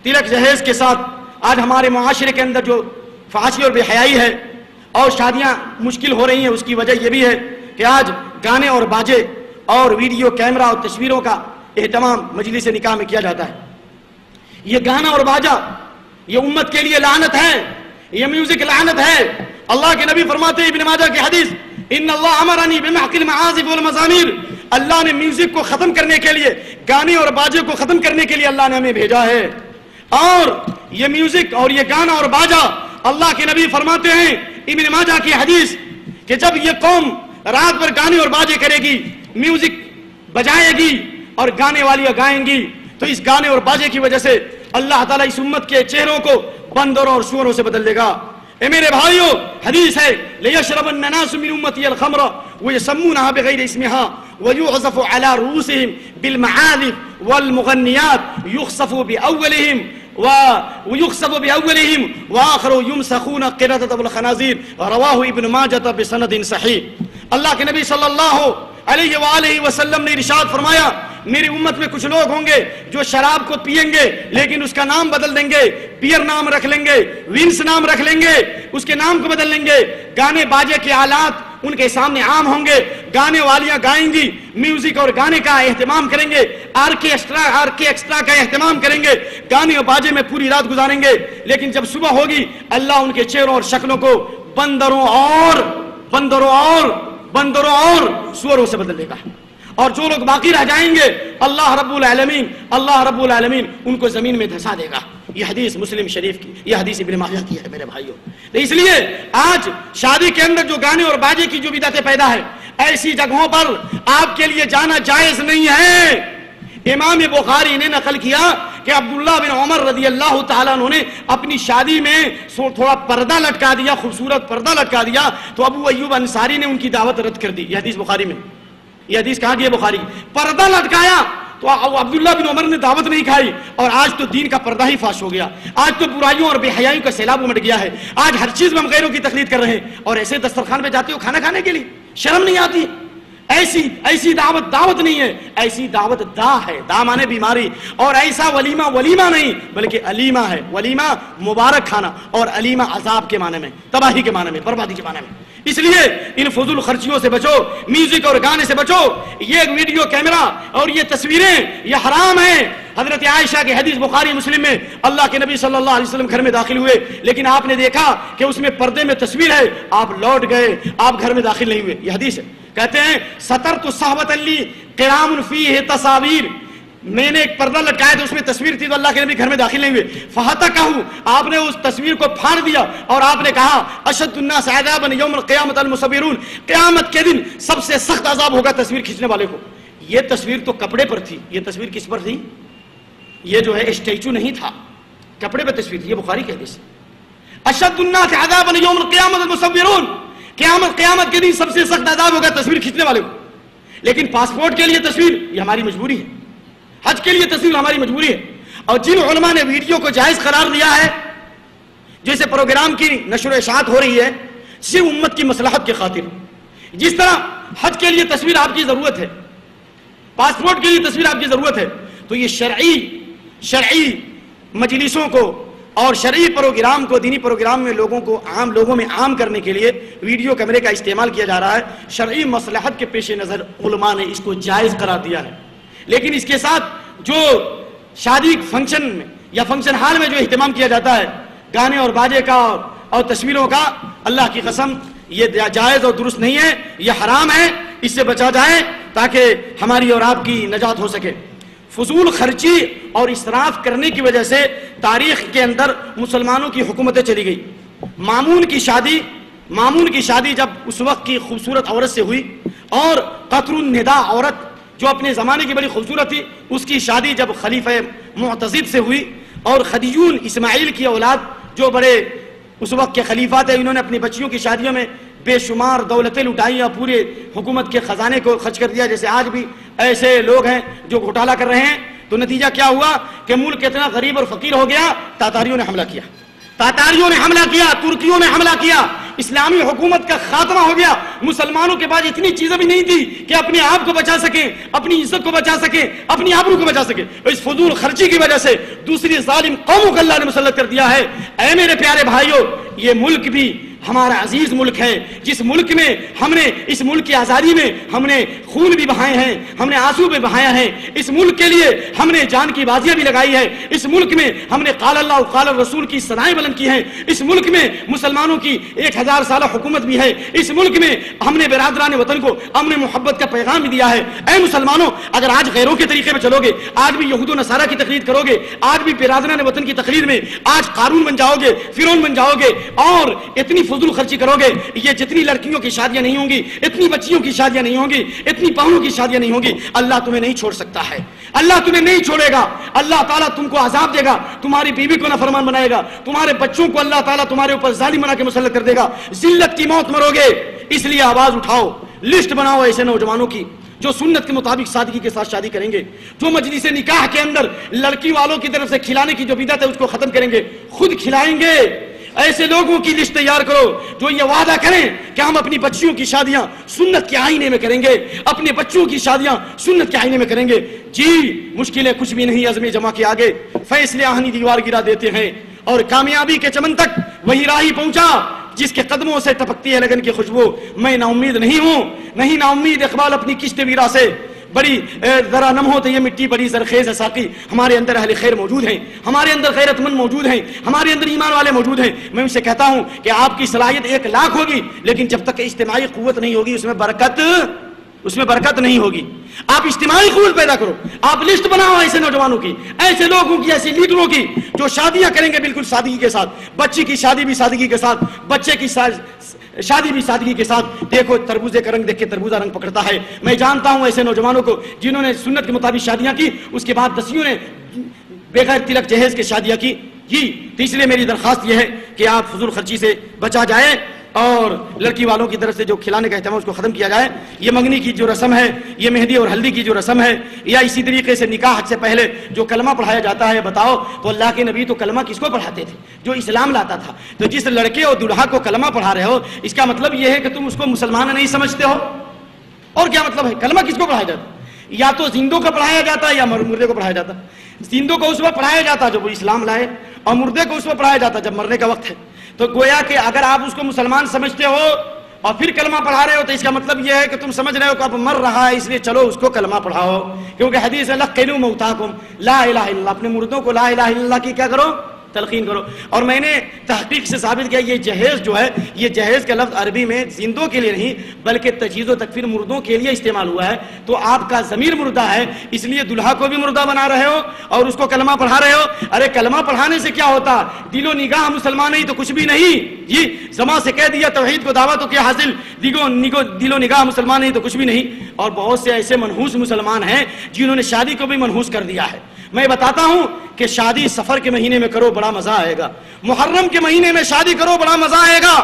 Speaker 1: تلک جہیز کے ساتھ آج ہمارے معاشرے کے اندر جو فحاشی اور بے حیائی ہے اور شادیاں مشکل ہو رہی ہیں، اس کی وجہ یہ بھی ہے کہ آج گانے اور باجے اور ویڈیو کیمرہ اور تصویروں کا اہتمام مجلس نکاح میں کیا جاتا ہے۔ یہ گانا اور باجا یہ امت کے لیے لعنت ہے، یہ میوزک لعنت ہے۔ اللہ کے نبی فرماتے ہیں ابن ماجہ کی حدیث، ان اللہ امرنی بمحق المعازف والمزامیر، اللہ نے میوزک کو ختم کرنے کے لیے، گانے اور باجے کو ختم کرنے کے لیے اللہ نے ہمیں بھیجا ہے۔ اور یہ میوزک اور یہ گانا اور باجا، اللہ کے نبی فرماتے ہیں ابن ماجہ کی حدیث کہ جب یہ قوم رات بھر گانے اور باجے کرے گی، میوزک بجائے گی اور گانے والیاں گائیں گی، تو اس گانے اور باجے کی وجہ سے اللہ تعالیٰ اس امت کے چہروں کو بندروں اور سوروں سے بدل دے گا۔ اے میرے بھائیو، حدیث ہے لِيَشْرَبَنَّ النَّاسُ مِنْ أُمَّتِي الْخَمْرَ وَيَسَمُّونَهَا بِغَيْرِ اسْمِهَا وَيُعْزَفُ عَلَى رُؤُوسِهِمْ بِالْمَعَازِفِ وَالْمُغَنِّيَاتِ يُخْسَفُ بِأَوَّلِهِمْ وَآخَرُ يُمْسَخُونَ الْقِرَدَةَ وَالْخَنَازِيرَ رواه ابن ماجہ بسند صحیح۔ اللہ کے نبی صلی اللہ علیہ وآلہ وسلم نے ارشاد فرمایا میری امت میں کچھ لوگ ہوں گے جو شراب کو پئیں گے لیکن اس کا نام بدل دیں گے، بیئر نام رکھ لیں گے، وینس نام رکھ لیں گے، اس کے نام کو بدل لیں گے۔ گانے باجے کے آلات ان کے سامنے عام ہوں گے، گانے والیاں گائیں گی، میوزک اور گانے کا اہتمام کریں گے، آرکیسٹرا کا اہتمام کریں گے، گانے اور باجے میں پوری رات گزاریں گے، لیکن جب صبح ہوگی اللہ ان کے چہروں اور شکلوں کو بندروں اور سوروں سے بدل دے گا، اور جو لوگ باقی رہ جائیں گے اللہ رب العالمین ان کو زمین میں دھسا دے گا۔ یہ حدیث مسلم شریف کی، یہ حدیث ابن ماجہ کی ہے میرے بھائیوں۔ تو اس لیے آج شادی کے اندر جو گانے اور باجے کی جو بدعتیں پیدا ہے، ایسی جگہوں پر آپ کے لیے جانا جائز نہیں ہے۔ امام بخاری نے نقل کیا کہ عبداللہ بن عمر رضی اللہ تعالیٰ عنہ نے اپنی شادی میں تھوڑا پردہ لٹکا دیا، خوبصورت پردہ لٹکا دیا، تو ابو ایوب انصاری نے ان کی دعوت رد کر دی۔ یہ حدیث بخاری میں، یہ حدیث کہاں کی ہے؟ بخاری۔ پردہ لٹکایا تو عبداللہ بن عمر نے دعوت نہیں کھائی، اور آج تو دین کا پردہ ہی فاش ہو گیا، آج تو برائیوں اور بے حیائیوں کا سیلاب امٹ گیا ہے، آج ہر چیز میں ہم غیروں کی تقلید کر رہے ہیں، اور ایسے دسترخوان پہ جاتے ہو کھانا کھانے کے لیے، شرم نہیں آتی؟ ایسی دعوت نہیں ہے، ایسی دعوت ہے، مانے بیماری، اور ایسا ولیمہ نہیں بلکہ علیمہ ہے۔ ولیمہ مبارک کھانا، اور علیمہ عذاب کے معنی میں، تباہی کے معنی میں، بربادی کے معنی میں۔ اس لیے ان فضول خرچیوں سے بچو، میوزک اور گانے سے بچو۔ یہ ویڈیو کیمرہ اور یہ تصویریں یہ حرام ہیں۔ حضرت عائشہ کی حدیث بخاری مسلم میں، اللہ کے نبی صلی اللہ علیہ وسلم گھر میں داخل ہوئے، لیکن آپ نے دیکھا کہ اس میں پردے میں تصویر ہے، آپ لوٹ گئے، آپ گھر میں داخل نہیں ہوئے۔ یہ حدیث ہے، کہتے ہیں سترت صحبۃ لی قیام فیہ تصاویر، میں نے ایک پردہ لٹکایا تھا اس میں تصویر تھی، تو اللہ کے نبی گھر میں داخل نہیں ہوئے۔ فہتکہ، آپ نے اس تصویر کو پھاڑ دیا اور آپ نے کہا اشد الناس عذابا یوم القیامۃ المصورون، قیامت کے دن سب سے سخت عذاب ہوگا تصویر کھینچنے والے کو۔ یہ تصویر تو کپڑے پر تھی، یہ تصویر کس پر تھی؟ یہ جو ہے اسٹیچو نہیں تھا، کپڑے پر تصویر تھی۔ یہ بخاری کی حدیث ہے۔ اشد الناس عذابا یوم القیامۃ المصورون، قیامت کے دن سب سے سخت عذاب ہوگا تصویر کھینچنے والے کو۔ لیکن پاسپورٹ کے لیے تصویر یہ ہماری مجبوری ہے، حج کے لیے تصویر ہماری مجبوری ہے۔ اور جن علماء نے ویڈیو کو جائز قرار دیا ہے، جیسے پروگرام کی نشر و اشاعت ہو رہی ہے صرف امت کی مصلحت کی خاطر، جس طرح حج کے لیے تصویر آپ کی ضرورت ہے، پاسپورٹ کے لیے تصویر آپ کی ضرورت ہے، تو یہ شرعی مجلسوں کو اور شرعی پروگرام کو، دینی پروگرام میں لوگوں میں عام کرنے کے لیے ویڈیو کیمرے کا استعمال کیا جا رہا ہے۔ شرعی مصلحت کے پیش نظر علماء نے اس کو جائز قرار دیا ہے، لیکن اس کے ساتھ جو شادی فنکشن میں یا فنکشن ہال میں جو اہتمام کیا جاتا ہے گانے اور باجے کا اور تصویروں کا، اللہ کی قسم یہ جائز اور درست نہیں ہے، یہ حرام ہے، اس سے بچا جائے تاکہ ہماری اور آپ کی نجات ہو سکے۔ فضول خرچی اور اسراف کرنے کی وجہ سے تاریخ کے اندر مسلمانوں کی حکومتیں چلی گئی۔ مامون کی شادی جب اس وقت کی خوبصورت عورت سے ہوئی، اور قطر النداء عورت جو اپنے زمانے کی بڑی خوبصورت تھی، اس کی شادی جب خلیفہ معتضد سے ہوئی، اور خدیجون اسماعیل کی اولاد جو بڑے اس وقت کے خلیفہ تھے، انہوں نے اپنی بچیوں کی شادیوں میں بے شمار دولتیں لٹائی اور پورے حکومت کے خزانے کو خرچ کر دیا. جیسے آج بھی ایسے لوگ ہیں جو گھوٹالا کر رہے ہیں. تو نتیجہ کیا ہوا کہ ملک اتنا غریب اور فقیر ہو گیا. تاتاریوں نے حملہ کیا, تاتاریوں نے حملہ کیا, ترکیوں نے حملہ کیا, اسلامی حکومت کا خاتمہ ہو گیا. مسلمانوں کے پاس اتنی چیزیں بھی نہیں تھی کہ اپنے آپ کو بچا سکیں, اپنی عزت کو بچا سکیں, اپنی آبرو کو بچا سکیں. اس فضول خرچی کی وجہ سے دوسری ظالم قوموں کو اللہ نے مسلط کر دیا ہے. اے میرے پیارے بھائیوں, یہ ملک بھی ہمارا عزیز ملک ہے, جس ملک میں ہم نے, اس ملک کی آزادی میں ہم نے خون بھی بہائے ہیں, ہم نے آنسو بھی بہایا ہے. اس ملک کے لیے ہم نے جان کی بازیاں بھی لگائی ہے. اس ملک میں ہم نے قال اللہ قال الرسول کی صدائیں بلند کی ہیں. اس ملک میں مسلمانوں کی 1000 سالہ حکومت بھی ہے. اس ملک میں ہم نے برادران وطن کو امن محبت کا پیغام بھی دیا ہے. اے مسلمانوں, اگر آج غیروں کے طریقے میں چلو گے, آج بھی یہود و نصارہ کی تقلید کرو گے, آج بھی برادران وطن کی تقلید میں آج قارون بن جاؤ گے, فرعون بن جاؤ گے اور اتنی فضول خرچی کرو گے, یہ جتنی لڑکیوں کی شادیاں نہیں ہوں گی, اتنی بچیوں کی شادیاں نہیں ہوں گی, اتنی بہنوں کی شادیاں نہیں ہوں گی, اللہ تمہیں نہیں چھوڑ سکتا ہے. اللہ تمہیں نہیں چھوڑے گا. اللہ تعالیٰ تم کو عذاب دے گا, تمہاری بیوی کو نافرمان بنائے گا, تمہارے بچوں کو اللہ تعالیٰ تمہارے اوپر ظالم بنا کے مسلط کر دے گا. ذلت کی موت مرو گے. اس لیے آواز اٹھاؤ, لسٹ بناؤ ایسے نوجوانوں کی جو سنت کے مطابق سادگی کے ساتھ شادی کریں گے, جو مجلس نکاح کے اندر لڑکی والوں کی طرف سے کھلانے کی جو بدعت ہے اس کو ختم کریں گے, خود کھلائیں گے. ایسے لوگوں کی لسٹ تیار کرو جو یہ وعدہ کریں کہ ہم اپنی بچیوں کی شادیاں سنت کے آئینے میں کریں گے, اپنے بچوں کی شادیاں سنت کے آئینے میں کریں گے. جی مشکلیں کچھ بھی نہیں, عزم جمع کے آگے فیصلے آہنی دیوار گرا دیتے ہیں اور کامیابی کے چمن تک وہی راہی پہنچا جس کے قدموں سے ٹپکتی ہے لگن کی خوشبو. میں نا امید نہیں ہوں, نہیں نا امید اقبال اپنی کشت ویرا سے. بڑی ذرا نم ہو تو یہ مٹی بڑی زرخیز ہے ساقی. ہمارے اندر اہل خیر موجود ہیں, ہمارے اندر غیرت مند موجود ہیں, ہمارے اندر ایمان والے موجود ہیں. میں ان سے کہتا ہوں کہ آپ کی صلاحیت 1 لاکھ ہوگی, لیکن جب تک اجتماعی قوت نہیں ہوگی اس میں برکت نہیں ہوگی. آپ اجتماعی قوت پیدا کرو, آپ لسٹ بناؤ ایسے نوجوانوں کی, ایسے لوگوں کی, ایسے لیڈروں کی جو شادیاں کریں گے بالکل سادگی کے ساتھ. بچی کی شادی بھی سادگی کے ساتھ, بچے کی شادی بھی سادگی کے ساتھ. دیکھو تربوزے کا رنگ دیکھ کے تربوزہ رنگ پکڑتا ہے. میں جانتا ہوں ایسے نوجوانوں کو جنہوں نے سنت کے مطابق شادیاں کی, اس کے بعد 10 نے بغیر تلک جہیز کے شادیاں کی. تو اس لیے میری درخواست یہ ہے کہ آپ فضول خرچی سے بچا جائے اور لڑکی والوں کی طرف سے جو کھلانے کا اہتمام اس کو ختم کیا جائے. یہ منگنی کی جو رسم ہے, یہ مہندی اور ہلدی کی جو رسم ہے, یا اسی طریقے سے نکاح سے پہلے جو کلمہ پڑھایا جاتا ہے, بتاؤ تو اللہ کے نبی تو کلمہ کس کو پڑھاتے تھے؟ جو اسلام لاتا تھا. تو جس لڑکے اور دلہا کو کلمہ پڑھا رہے ہو, اس کا مطلب یہ ہے کہ تم اس کو مسلمان نہیں سمجھتے ہو. اور کیا مطلب ہے؟ کلمہ کس کو پڑھایا جاتا ہے؟ یا تو زندوں کو پڑھایا جاتا ہے یا مردے کو پڑھایا جاتا ہے. زندوں کو اس وقت پڑھایا جاتا ہے جب وہ اسلام لائے, اور مردے کو اس وقت پڑھایا جاتا ہے جب مرنے کا وقت ہے. تو گویا کہ اگر آپ اس کو مسلمان سمجھتے ہو اور پھر کلمہ پڑھا رہے ہو تو اس کا مطلب یہ ہے کہ تم سمجھ رہے ہو کہ اب مر رہا ہے, اس لیے چلو اس کو کلمہ پڑھاؤ. کیونکہ حدیث ہے لقنوا موتاکم لا الہ الا اللہ, اپنے مردوں کو لا الہ الا اللہ کی کیا کرو, تلقین کرو. اور میں نے تحقیق سے ثابت کیا یہ جہیز جو ہے, یہ جہیز کا لفظ عربی میں زندوں کے لیے نہیں بلکہ تجہیز و تکفیر مردوں کے لیے استعمال ہوا ہے. تو آپ کا ضمیر مردہ ہے, اس لیے دلہا کو بھی مردہ بنا رہے ہو اور اس کو کلمہ پڑھا رہے ہو. ارے کلمہ پڑھانے سے کیا ہوتا؟ دل و نگاہ مسلمان نہیں تو کچھ بھی نہیں. جی زبان سے کہہ دیا توحید کو دعویٰ تو کیا حاصل, دل و نگاہ مسلمان نہیں تو کچھ بھی نہیں. اور بہت سے ایسے منحوس مسلمان ہیں جنہوں نے شادی کو بھی منحوس کر دیا ہے. میں بتاتا ہوں کہ شادی سفر کے مہینے میں کرو, بڑا مزہ آئے گا. محرم کے مہینے میں شادی کرو, بڑا مزہ آئے گا.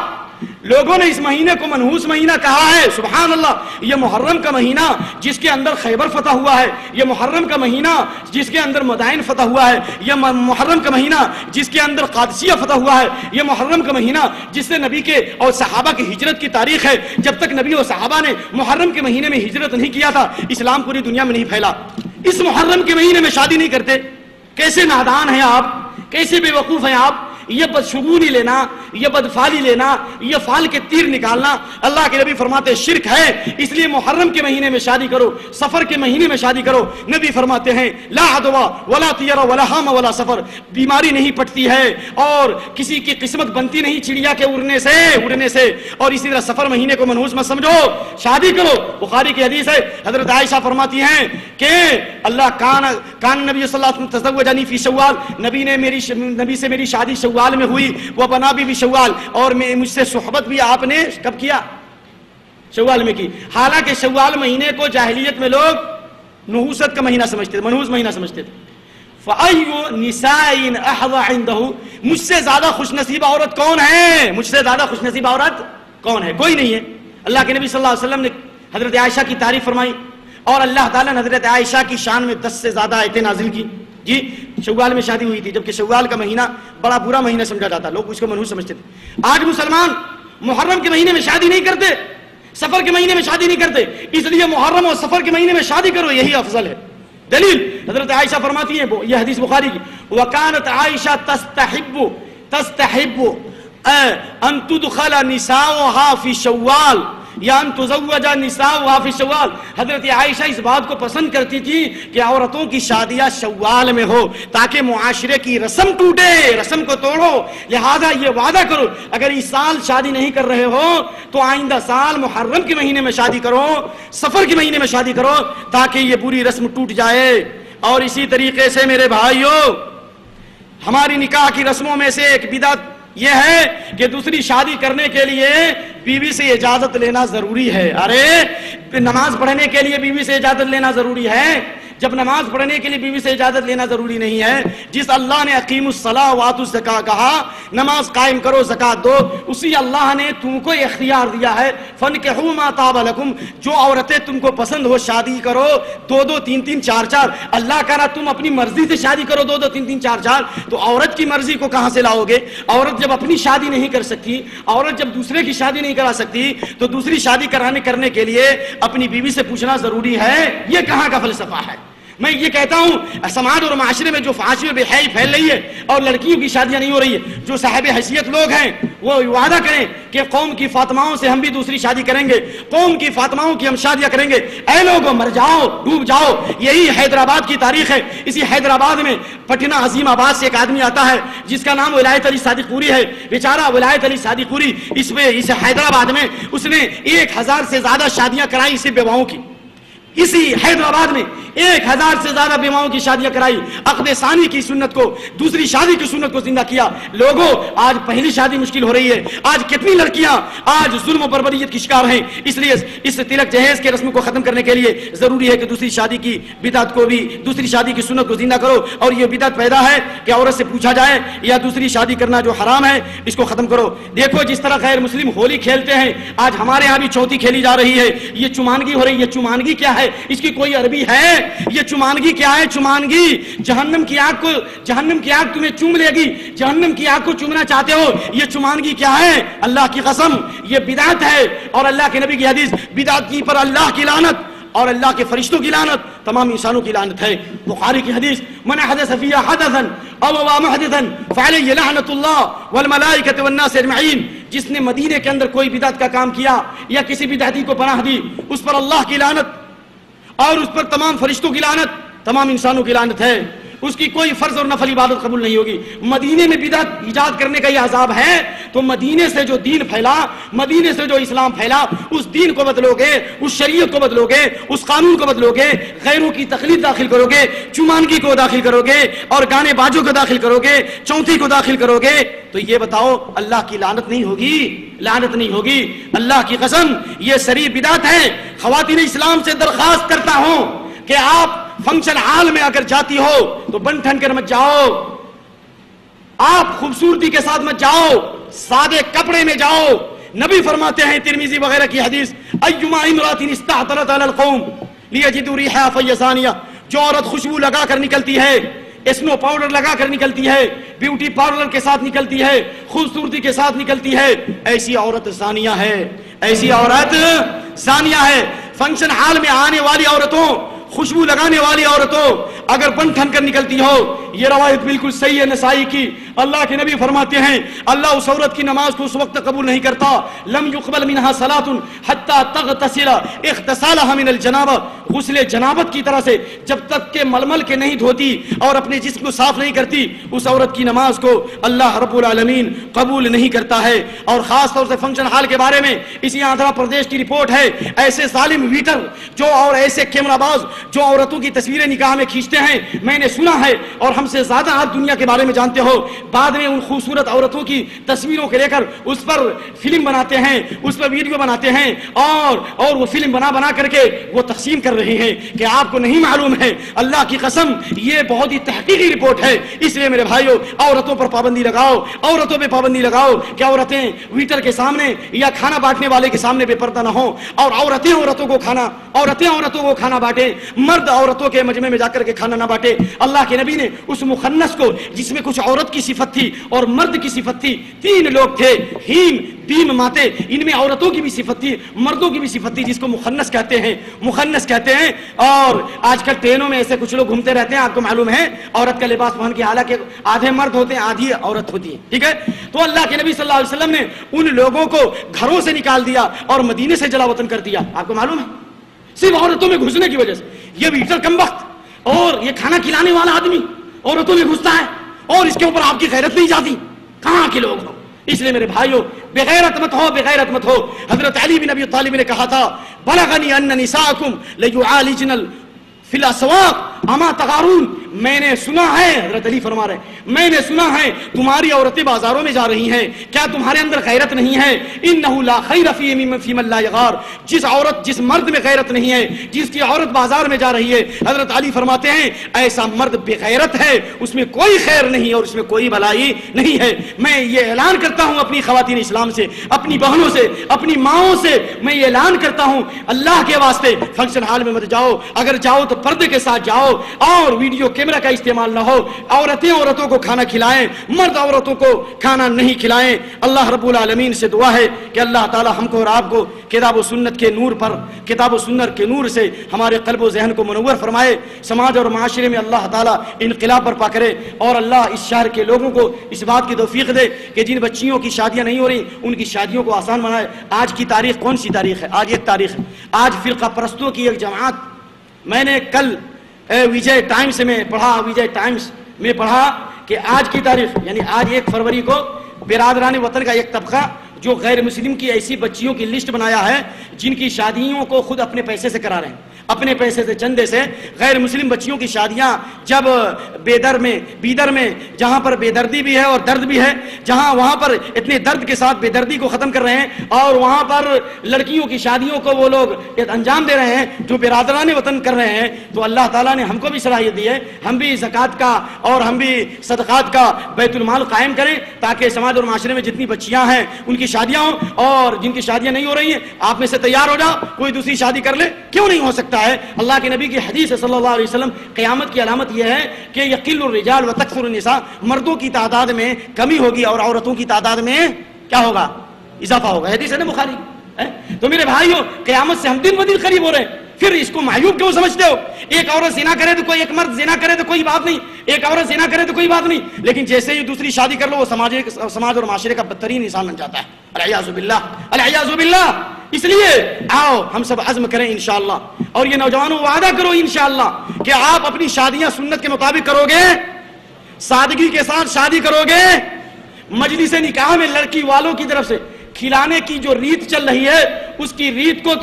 Speaker 1: لوگوں نے اس مہینے کو منحوس مہینہ کہا ہے. سبحان اللہ, یہ محرم کا مہینہ جس کے اندر خیبر فتح ہوا ہے, یہ محرم کا مہینہ جس کے اندر مدائن فتح ہوا ہے, یہ محرم کا مہینہ جس کے اندر قادسیہ فتح ہوا ہے, یہ محرم کا مہینہ جس سے نبی کے اور صحابہ کی ہجرت کی تاریخ ہے. جب تک نبی اور صحابہ نے محرم کے مہینے میں ہجرت نہیں کیا تھا, اسلام پوری دنیا میں نہیں پھیلا. اس محرم کے مہینے میں شادی نہیں کرتے. کیسے نادان ہیں آپ, کیسے بے وقوف ہیں آپ. یہ بدشگونی لینا, یہ بدفالی لینا, یہ فال کے تیر نکالنا, اللہ کے نبی فرماتے شرک ہے. اس لیے محرم کے مہینے میں شادی کرو, سفر کے مہینے میں شادی کرو. نبی فرماتے ہیں لا عدوا ولا طیر ولا حام ولا سفر, بیماری نہیں پٹتی ہے اور کسی کی قسمت بنتی نہیں چڑیا کے اڑنے سے. اور اسی طرح سفر مہینے کو منحوس مت سمجھو, شادی کرو. بخاری کی حدیث ہے, حضرت عائشہ فرماتی ہیں کہ اللہ کان نبی صلی اللہ علیہ وسلم تزوجنی فی شوال, نبی سے میری شادی شوال میں ہوئی, وہ بنا بھی شوال, اور مجھ سے صحبت بھی آپ نے کب کیا؟ شوال میں کی. حالانکہ شوال مہینے کو جاہلیت میں لوگ نحوست کا مہینہ سمجھتے تھے, منحوس مہینہ سمجھتے تھے. فَأَيُّ نِسَاءٍ أَحْظَ عِنْدَهُ, مجھ سے زیادہ خوش نصیب عورت کون ہے؟ مجھ سے زیادہ خوش نصیب عورت کون ہے؟ کوئی نہیں ہے. اللہ کے نبی صلی اللہ علیہ وسلم نے حضرت عائشہ کی تعریف فرمائی اور اللہ تعالیٰ نے حضرت عائشہ کی شان میں 10 سے زیادہ آیتیں نازل کی. جی شوال میں شادی ہوئی تھی، جبکہ شوال کا مہینہ بڑا برا مہینہ سمجھا جاتا، لوگ اس کو منحوس سمجھتے تھے. آج مسلمان محرم کے مہینے میں شادی نہیں کرتے، سفر کے مہینے میں شادی نہیں کرتے، اس لیے محرم اور سفر کے مہینے میں شادی کرو، یہی افضل ہے. دلیل حضرت عائشہ فرماتی ہیں، یہ حدیث بخاری کی، وَكَانَتْ عَائِشَةُ تستحب ان تدخل نساؤها فی شوال یا ان تزوج نساؤها فی شوال. حضرت عائشہ اس بات کو پسند کرتی تھی کہ عورتوں کی شادیاں شوال میں ہو تاکہ معاشرے کی رسم ٹوٹے، رسم کو توڑو. لہذا یہ وعدہ کرو اگر اس سال شادی نہیں کر رہے ہو تو آئندہ سال محرم کے مہینے میں شادی کرو، سفر کے مہینے میں شادی کرو تاکہ یہ بری رسم ٹوٹ جائے. اور اسی طریقے سے میرے بھائیوں، ہماری نکاح کی رسموں میں سے ایک بدعت یہ ہے کہ دوسری شادی کرنے کے لیے بیوی سے اجازت لینا ضروری ہے. ارے نماز پڑھنے کے لیے بیوی سے اجازت لینا ضروری ہے، جب نماز پڑھنے کے لیے بیوی سے اجازت لینا ضروری نہیں ہے. جس اللہ نے اقیم الصلاۃ وآتوا الزکاۃ کہا، نماز قائم کرو زکات دو، اسی اللہ نے تم کو اختیار دیا ہے فانکحوا ما طاب لکم، جو عورتیں تم کو پسند ہو شادی کرو، 2 3 3 4 4. اللہ کہہ رہا تم اپنی مرضی سے شادی کرو 2 3 3 4 4. تو عورت کی مرضی کو کہاں سے لاؤ گے؟ عورت جب اپنی شادی نہیں کر سکتی، عورت جب دوسرے کی شادی نہیں کرا سکتی، تو دوسری شادی کرنے کے لیے اپنی بیوی سے پوچھنا ضروری ہے. یہ کہاں کا فلسفہ ہے؟ میں یہ کہتا ہوں سماج اور معاشرے میں جو فحاشی و بے حیائی پھیل رہی ہے اور لڑکیوں کی شادیاں نہیں ہو رہی ہے، جو صاحب حیثیت لوگ ہیں وہ وعدہ کریں کہ قوم کی فاطماؤں سے ہم بھی دوسری شادی کریں گے، قوم کی فاطماؤں کی ہم شادیاں کریں گے. اے لوگوں مر جاؤ، ڈوب جاؤ. یہی حیدرآباد کی تاریخ ہے. اسی حیدرآباد میں پٹنہ عظیم آباد سے ایک آدمی آتا ہے جس کا نام ولایت علی صادق پوری ہے. بیچارہ ولایت علی صادق پوری اس حیدرآباد میں اس نے 1000 سے زیادہ شادیاں کرائی اسی بیواؤں کی. اسی حیدرآباد میں 1000 سے زیادہ بیواؤں کی شادیاں کرائی. عقد ثانی کی سنت کو، دوسری شادی کی سنت کو زندہ کیا. لوگوں آج پہلی شادی مشکل ہو رہی ہے. آج کتنی لڑکیاں آج ظلم و بربریت کی شکار ہیں. اس لیے اس تلک جہیز کے رسم کو ختم کرنے کے لیے ضروری ہے کہ دوسری شادی کی بدعت کو بھی، دوسری شادی کی سنت کو زندہ کرو. اور یہ بدعت پیدا ہے کہ عورت سے پوچھا جائے یا دوسری شادی کرنا جو حرام ہے اس کو ختم کرو. دیکھو جس طرح غیر مسلم ہولی کھیلتے ہیں، آج ہمارے ہاں بھی چوتھی کھیلی جا رہی ہے. یہ چمانگی ہو رہی ہے. یہ چمانگی کیا ہے؟ اس کی کوئی عربی ہے؟ یہ چمانگی کیا ہے؟ چمانگی جہنم کی آگ تمہیں چوم لے گی. جہنم کی آگ کو چومنا چاہتے ہو؟ یہ چمانگی کیا ہے؟ اللہ کی قسم یہ بدعت ہے. اور اللہ کے نبی کی حدیث، بدعت کی پر اللہ کی لعنت اور اللہ کے فرشتوں کی لعنت، تمام انسانوں کی لعنت ہے. بخاری کی حدیث، من حدث فیہا حدثا او هو محدثا فعلیہ لعنت اللہ والملائکۃ والناس اجمعین. جس نے مدینے کے اندر کوئی بدعت کا کام کیا یا کسی بدعتی کو پناہ دی، اس پر اللہ کی لعنت اور اس پر تمام فرشتوں کی لعنت، تمام انسانوں کی لعنت ہے. اس کی کوئی فرض اور نفل عبادت قبول نہیں ہوگی. مدینے میں بدعت ایجاد کرنے کا یہ عذاب ہے تو مدینے سے جو دین پھیلا، مدینے سے جو اسلام پھیلا، اس دین کو بدلو گے، اس شریعت کو بدلو گے، اس قانون کو بدلو گے، غیروں کی تقلید داخل کرو گے، چمانگی کو داخل کرو گے اور گانے بازوں کو داخل کرو گے، چوتھی کو داخل کرو گے، تو یہ بتاؤ اللہ کی لعنت نہیں ہوگی؟ لعنت نہیں ہوگی. اللہ کی قسم یہ صریح بدعت ہے. خواتین اسلام سے درخواست کرتا ہوں کہ آپ فنکشن ہال میں اگر جاتی ہو تو بن ٹھن کر مت جاؤ، آپ خوبصورتی کے ساتھ مت جاؤ، سادے کپڑے میں جاؤ. نبی فرماتے ہیں ترمذی وغیرہ کی حدیث، ایما امرأۃ استعطرت علی القوم لیجدوا ریحها فہی زانیہ. جو عورت خوشبو لگا کر نکلتی ہے، اسنو پاؤڈر لگا کر نکلتی ہے، بیوٹی پارلر کے ساتھ نکلتی ہے، خوبصورتی کے ساتھ نکلتی ہے، ایسی عورت زانیہ ہے. ایسی عورت زانیہ ہے. فنکشن ہال میں آنے والی عورتوں، خوشبو لگانے والی عورتوں اگر بن ٹھن کر نکلتی ہو، یہ روایت بالکل صحیح ہے نسائی کی. اللہ کے نبی فرماتے ہیں اللہ اس عورت کی نماز کو اس وقت قبول نہیں کرتا، لم يقبل منها صلاة حتى تغتسل اغتسالها من الجنابہ. غسل جنابت کی طرح سے جب تک کہ ململ کے نہیں دھوتی اور اپنے جسم کو صاف نہیں کرتی، اس عورت کی نماز کو اللہ رب العالمین قبول نہیں کرتا ہے. اور خاص طور سے فنکشن ہال کے بارے میں اسی آندھرا پردیش کی رپورٹ ہے، ایسے ظالم ویٹر جو اور ایسے کیمرہ باز جو عورتوں کی تصویریں نکاح میں کھینچتے ہیں، میں نے سنا ہے اور ہم سے زیادہ آپ دنیا کے بارے میں جانتے ہو، بعد میں ان خوبصورت عورتوں کی تصویروں کو لے کر اس پر فلم بناتے ہیں، اس پر ویڈیو بناتے ہیں اور وہ فلم بنا کر کے وہ تقسیم کر رہے ہیں کہ آپ کو نہیں معلوم ہے، اللہ کی قسم یہ بہت ہی تحقیقی رپورٹ ہے۔ اس لیے میرے بھائیو، عورتوں پر پابندی لگاؤ، عورتوں پہ پابندی لگاؤ کہ عورتیں ویٹر کے سامنے یا کھانا بانٹنے والے کے سامنے بے پردہ نہ ہوں، اور عورتیں عورتوں کو کھانا بانٹیں، مرد عورتوں کے مجمع میں جا کر کے کھانا نہ بانٹے۔ اللہ کے نبی نے اس مخنث کو، جس میں کچھ عورت کی صفت تھی اور مرد کی صفت تھی، 3 لوگ تھے، ہیم، بیم، ماتے، ان میں عورتوں کی بھی صفت تھی، مردوں کی بھی صفت تھی، جس کو مخنث کہتے ہیں۔ اور آج کل ٹرینوں میں ایسے کچھ لوگ گھومتے رہتے ہیں، آپ کو معلوم ہے، عورت کا لباس پہن کے، حالانکہ آدھے مرد ہوتے ہیں، آدھی عورت ہوتی ہے، ٹھیک ہے۔ تو اللہ کے نبی صلی اللہ علیہ وسلم نے ان لوگوں کو گھروں سے نکال دیا اور مدینے سے جلا وطن کر دیا، آپ کو معلوم ہے، صرف عورتوں میں گھسنے کی وجہ سے۔ یہ ویٹر کم وقت اور یہ کھانا کھلانے والا آدمی عورتوں میں گھستا ہے اور اس کے اوپر آپ کی غیرت نہیں جاتی، کہاں کے لوگ ہو؟ اس لیے میرے بھائیوں، بغیرت مت ہو۔ حضرت علی بن ابی طالب نے کہا تھا، بلغنی ان نساءکم لیعالجن فی الاسواق اما تغارون، میں نے سنا ہے، حضرت علی فرما رہے ہیں، میں نے سنا ہے تمہاری عورتیں بازاروں میں جا رہی ہیں، کیا تمہارے اندر غیرت نہیں ہے؟ انہ لا خیر فی من لا یغار، جس مرد میں غیرت نہیں ہے، جس کی عورت بازار میں جا رہی ہے، حضرت علی فرماتے ہیں ایسا مرد بے غیرت ہے، اس میں کوئی خیر نہیں اور اس میں کوئی بھلائی نہیں ہے۔ میں یہ اعلان کرتا ہوں اپنی خواتین اسلام سے، اپنی بہنوں سے، اپنی ماؤں سے میں یہ اعلان کرتا ہوں، اللہ کے واسطے فنکشن ہال میں مت جاؤ، اگر جاؤ تو پردے کے ساتھ جاؤ اور ویڈیو کیمرہ کا استعمال نہ ہو۔ عورتیں عورتوں کو کھانا کھلائیں، مرد عورتوں کو کھانا نہیں کھلائیں۔ اللہ رب العالمین سے دعا ہے کہ اللہ تعالی ہم کو اور آپ کو کتاب و سنت کے نور پر، کتاب و سنت کے نور سے ہمارے قلب و ذہن کو منور فرمائے، سماج اور معاشرے میں اللہ تعالی انقلاب برپا کرے، اور اللہ اس شہر کے لوگوں کو اس بات کی توفیق دے کہ جن بچیوں کی شادیاں نہیں ہو رہی ان کی شادیوں کو آسان بنائے۔ آج کی تاریخ کون سی تاریخ ہے؟ آج ایک تاریخ ہے، آج فرقہ پرستوں کی ایک جماعت، میں نے کل وجے ٹائمز میں پڑھا کہ آج کی تاریخ یعنی آج 1 فروری کو برادران وطن کا ایک طبقہ جو غیر مسلم کی ایسی بچیوں کی لسٹ بنایا ہے جن کی شادیوں کو خود اپنے پیسے سے کرا رہے ہیں، اپنے پیسے سے، چندے سے غیر مسلم بچیوں کی شادیاں، جب بیدر میں جہاں پر بے دردی بھی ہے اور درد بھی ہے، وہاں پر اتنے درد کے ساتھ بے دردی کو ختم کر رہے ہیں اور وہاں پر لڑکیوں کی شادیوں کو وہ لوگ انجام دے رہے ہیں جو برادران وطن کر رہے ہیں۔ تو اللہ تعالیٰ نے ہم کو بھی صلاحیت دی ہے، ہم بھی زکوٰۃ کا اور ہم بھی صدقات کا بیت المال قائم کریں تاکہ سماج اور معاشرے میں جتنی بچیاں ہیں ان کی شادیاں ہوں، اور جن کی شادیاں نہیں ہو رہی ہیں آپ میں سے تیار ہو جاؤ، کوئی دوسری شادی کر لے، کیوں نہیں ہو سکتا ہے؟ اللہ کے نبی کی حدیث ہے صلی اللہ علیہ وسلم، قیامت کی علامت یہ ہے کہ یقل الرجال وتکثر النساء، مردوں کی تعداد میں کمی ہوگی اور عورتوں کی تعداد میں کیا ہوگا؟ اضافہ ہوگا، حدیث ہے نا بخاری۔ تو میرے بھائیو، قیامت سے ہم دن بدن قریب ہو رہے ہیں، پھر اس کو معیوب کیوں سمجھتے ہو؟ ایک عورت زنا کرے تو ایک مرد زنا کرے تو کوئی بات نہیں، ایک عورت زنا کرے تو کوئی بات نہیں، لیکن جیسے ہی دوسری شادی کر لو وہ سماج اور معاشرے کا بدترین انسان بن جاتا ہے۔ العیاذ باللہ، العیاذ باللہ۔ اس لیے آؤ ہم سب عزم کریں انشاءاللہ، اور یہ نوجوانوں وعدہ کرو انشاءاللہ کہ آپ اپنی شادیاں سنت کے مطابق کرو گے، سادگی کے ساتھ شادی کرو گے، مجلس نکاح میں لڑکی والوں کی طرف سے کھلانے کی جو ریت چل رہی ہے اس کی ریت کو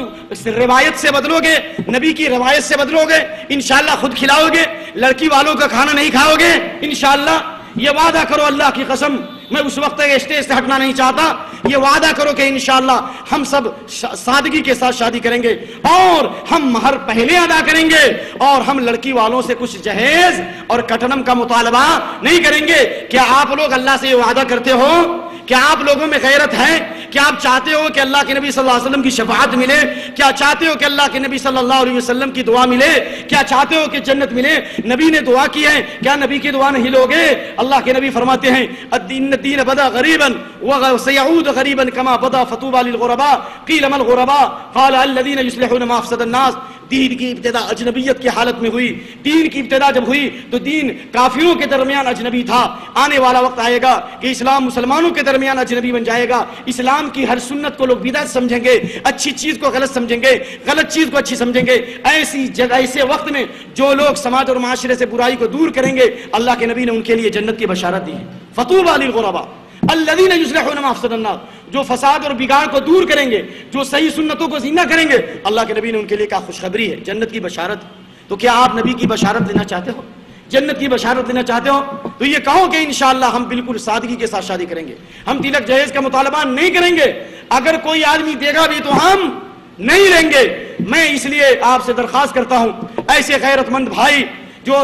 Speaker 1: روایت سے بدلو گے، نبی کی روایت سے بدلو گے، انشاءاللہ خود کھلاؤ گے، لڑکی والوں کا کھانا نہیں کھاؤ گے انشاءاللہ۔ یہ وعدہ کرو اللہ کی قسم، میں اس وقت اسٹیج سے ہٹنا نہیں چاہتا، یہ وعدہ کرو کہ انشاءاللہ ہم سب سادگی کے ساتھ شادی کریں گے اور ہم مہر پہلے ادا کریں گے اور ہم لڑکی والوں سے کچھ جہیز اور کٹنم کا مطالبہ نہیں کریں گے۔ کیا آپ لوگ اللہ سے یہ وعدہ کرتے ہو؟ کیا آپ لوگوں میں غیرت ہے؟ کیا آپ چاہتے ہو کہ اللہ کے نبی صلی اللہ علیہ وسلم کی شفاعت ملے؟ کیا چاہتے ہو کہ اللہ کے نبی صلی اللہ علیہ وسلم کی دعا ملے؟ کیا چاہتے ہو کہ جنت ملے؟ نبی نے دعا کی ہے، کیا نبی کی دعا نہیں لوگے؟ اللہ کے نبی فرماتے ہیں الدین بدا غریبا وسيعود غریبا كما بدا فطوبى للغرباء قيل ما الغرباء قال الذين يصلحون ما افسد الناس۔ دین کی ابتدا اجنبیت کی حالت میں ہوئی، دین کی ابتدا جب ہوئی تو دین کافروں کے درمیان اجنبی تھا، آنے والا وقت آئے گا کہ اسلام مسلمانوں کے درمیان اجنبی بن جائے گا، اسلام کی ہر سنت کو لوگ بدعت سمجھیں گے، اچھی چیز کو غلط سمجھیں گے، غلط چیز کو اچھی سمجھیں گے۔ ایسی جگہ، ایسے وقت میں جو لوگ سماج اور معاشرے سے برائی کو دور کریں گے اللہ کے نبی نے ان کے لیے جنت کی بشارت دی ہے۔ فطوبى للغرباء الذين يصلحون ما افسد الناس، جو فساد اور بگاڑ کو دور کریں گے، جو صحیح سنتوں کو زندہ کریں گے، اللہ کے نبی نے ان کے لیے کہا خوشخبری ہے، جنت کی بشارت۔ تو کیا آپ نبی کی بشارت لینا چاہتے ہو، جنت کی بشارت لینا چاہتے ہو؟ تو یہ کہو کہ انشاءاللہ ہم بالکل سادگی کے ساتھ شادی کریں گے، ہم تلک جہیز کا مطالبہ نہیں کریں گے، اگر کوئی آدمی دے گا بھی تو ہم نہیں لیں گے۔ میں اس لیے آپ سے درخواست کرتا ہوں، ایسے غیرت مند بھائی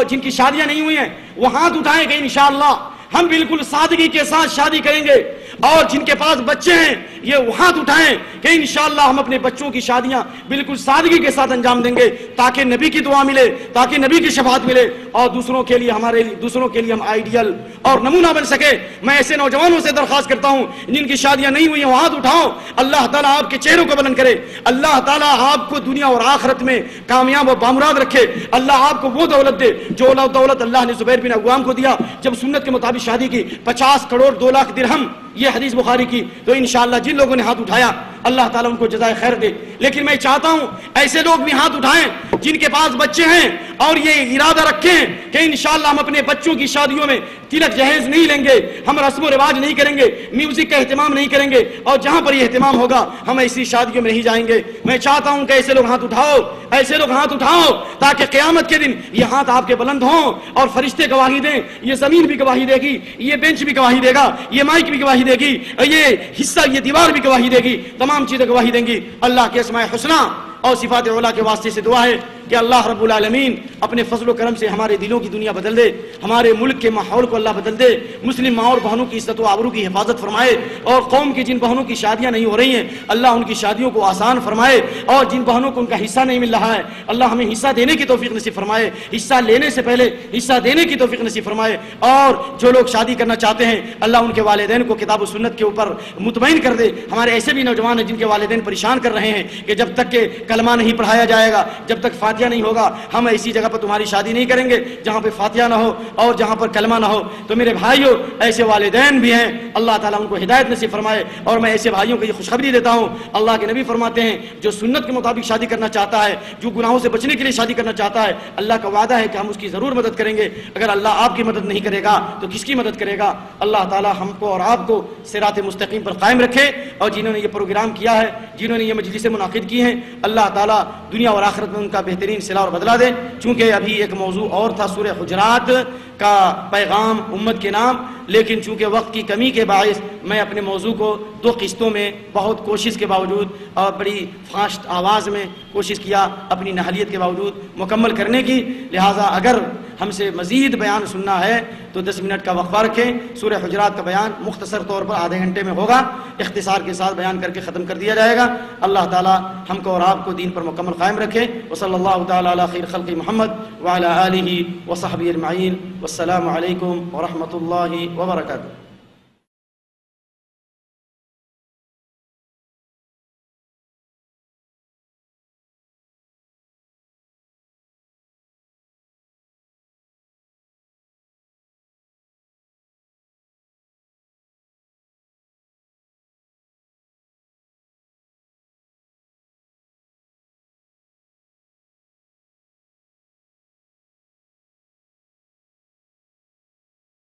Speaker 1: جن کی شادیاں نہیں ہوئی ہیں وہ ہاتھ اٹھائیں کہ انشاءاللہ ہم بالکل سادگی کے ساتھ شادی کریں گے، اور جن کے پاس بچے ہیں یہ ہاتھ اٹھائیں کہ انشاءاللہ ہم اپنے بچوں کی شادیاں بالکل سادگی کے ساتھ انجام دیں گے، تاکہ نبی کی دعا ملے، تاکہ نبی کی شفاعت ملے، اور دوسروں کے لیے ہم آئیڈیل اور نمونہ بن سکے۔ میں ایسے نوجوانوں سے درخواست کرتا ہوں جن کی شادیاں نہیں ہوئی ہیں وہ ہاتھ اٹھاؤ، اللہ تعالیٰ آپ کے چہروں کو بلند کرے، اللہ تعالیٰ آپ کو دنیا اور آخرت میں کامیاب و بامراد رکھے، اللہ آپ کو وہ دولت دے جو دولت اللہ نے زبیر بن عوام کو دیا جب سنت کے مطابق شادی کی، 50 کروڑ 2 لاکھ درہم، یہ حدیث بخاری کی۔ تو انشاءاللہ جن لوگوں نے ہاتھ اٹھایا اللہ تعالیٰ ان کو جزائے خیر دے، لیکن میں چاہتا ہوں ایسے لوگ بھی ہاتھ اٹھائیں جن کے پاس بچے ہیں اور یہ ارادہ رکھیں کہ انشاءاللہ ہم اپنے بچوں کی شادیوں میں تلک جہیز نہیں لیں گے، ہم رسم و رواج نہیں کریں گے، میوزک کا اہتمام نہیں کریں گے، اور جہاں پر یہ اہتمام ہوگا ہم ایسی شادیوں میں نہیں جائیں گے۔ میں چاہتا ہوں کہ ایسے لوگ ہاتھ اٹھاؤ، ایسے لوگ ہاتھ اٹھاؤ، تاکہ قیامت کے دن یہ ہاتھ آپ کے بلند ہوں اور فرشتے گواہی دیں، یہ زمین بھی گواہی دے گی، یہ بینچ بھی گواہی دے گا، یہ مائک بھی گواہی دے گی، یہ حصہ یہ دیوار بھی گواہی دے گی، تمام چیزیں گواہی دیں گی۔ اللہ کے اسماء الحسنی اور صفات علی کے واسطے سے دعا ہے کہ اللہ رب العالمین اپنے فضل و کرم سے ہمارے دلوں کی دنیا بدل دے، ہمارے ملک کے ماحول کو اللہ بدل دے، مسلم ماں اور بہنوں کی عزت و آبرو کی حفاظت فرمائے، اور قوم کی جن بہنوں کی شادیاں نہیں ہو رہی ہیں اللہ ان کی شادیوں کو آسان فرمائے، اور جن بہنوں کو ان کا حصہ نہیں مل رہا ہے اللہ ہمیں حصہ دینے کی توفیق نصیب فرمائے، حصہ لینے سے پہلے حصہ دینے کی توفیق نصیب فرمائے، اور جو لوگ شادی کرنا چاہتے ہیں اللہ ان کے والدین کو کتاب و سنت کے اوپر مطمئن کر دے۔ ہمارے ایسے بھی نوجوان ہیں جن کے والدین پریشان کر رہے ہیں کہ جب تک کہ کلمہ نہیں پڑھایا جائے گا، جب تک فاتحہ نہیں ہوگا ہم ایسی جگہ پر تمہاری شادی نہیں کریں گے جہاں پہ فاتحہ نہ ہو اور جہاں پر کلمہ نہ ہو۔ تو میرے بھائیوں ایسے والدین بھی ہیں، اللہ تعالیٰ ان کو ہدایت نصیب فرمائے، اور میں ایسے بھائیوں کو یہ خوشخبری دیتا ہوں اللہ کے نبی فرماتے ہیں جو سنت کے مطابق شادی کرنا چاہتا ہے، جو گناہوں سے بچنے کے لیے شادی کرنا چاہتا ہے، اللہ کا وعدہ ہے کہ ہم اس کی ضرور مدد کریں گے۔ اگر اللہ آپ کی مدد نہیں کرے گا تو کس کی مدد کرے گا؟ اللہ تعالیٰ ہم کو اور آپ کو صراط مستقیم پر قائم رکھے، اور جنہوں نے یہ پروگرام کیا ہے، جنہوں نے یہ مجلسیں منعقد کی ہیں، اللہ تعالیٰ دنیا اور آخرت میں ان کا بہترین صلہ اور بدلہ دے۔ چونکہ ابھی ایک موضوع اور تھا سورہ حجرات کا پیغام امت کے نام، لیکن چونکہ وقت کی کمی کے باعث میں اپنے موضوع کو 2 قسطوں میں بہت کوشش کے باوجود اور بڑی فاسٹ آواز میں کوشش کیا اپنی نہلیت کے باوجود مکمل کرنے کی، لہٰذا اگر ہم سے مزید بیان سننا ہے تو 10 منٹ کا وقفہ رکھیں۔ سورہ حجرات کا بیان مختصر طور پر آدھے گھنٹے میں ہوگا، اختصار کے ساتھ بیان کر کے ختم کر دیا جائے گا۔ اللہ تعالیٰ ہم کو اور آپ کو دین پر مکمل قائم رکھے۔ وصلی اللہ تعالیٰ علی خیر خلق محمد وعلی آلہ وصحبہ اجمعین، والسلام علیکم ورحمۃ اللہ وبرکاتہ۔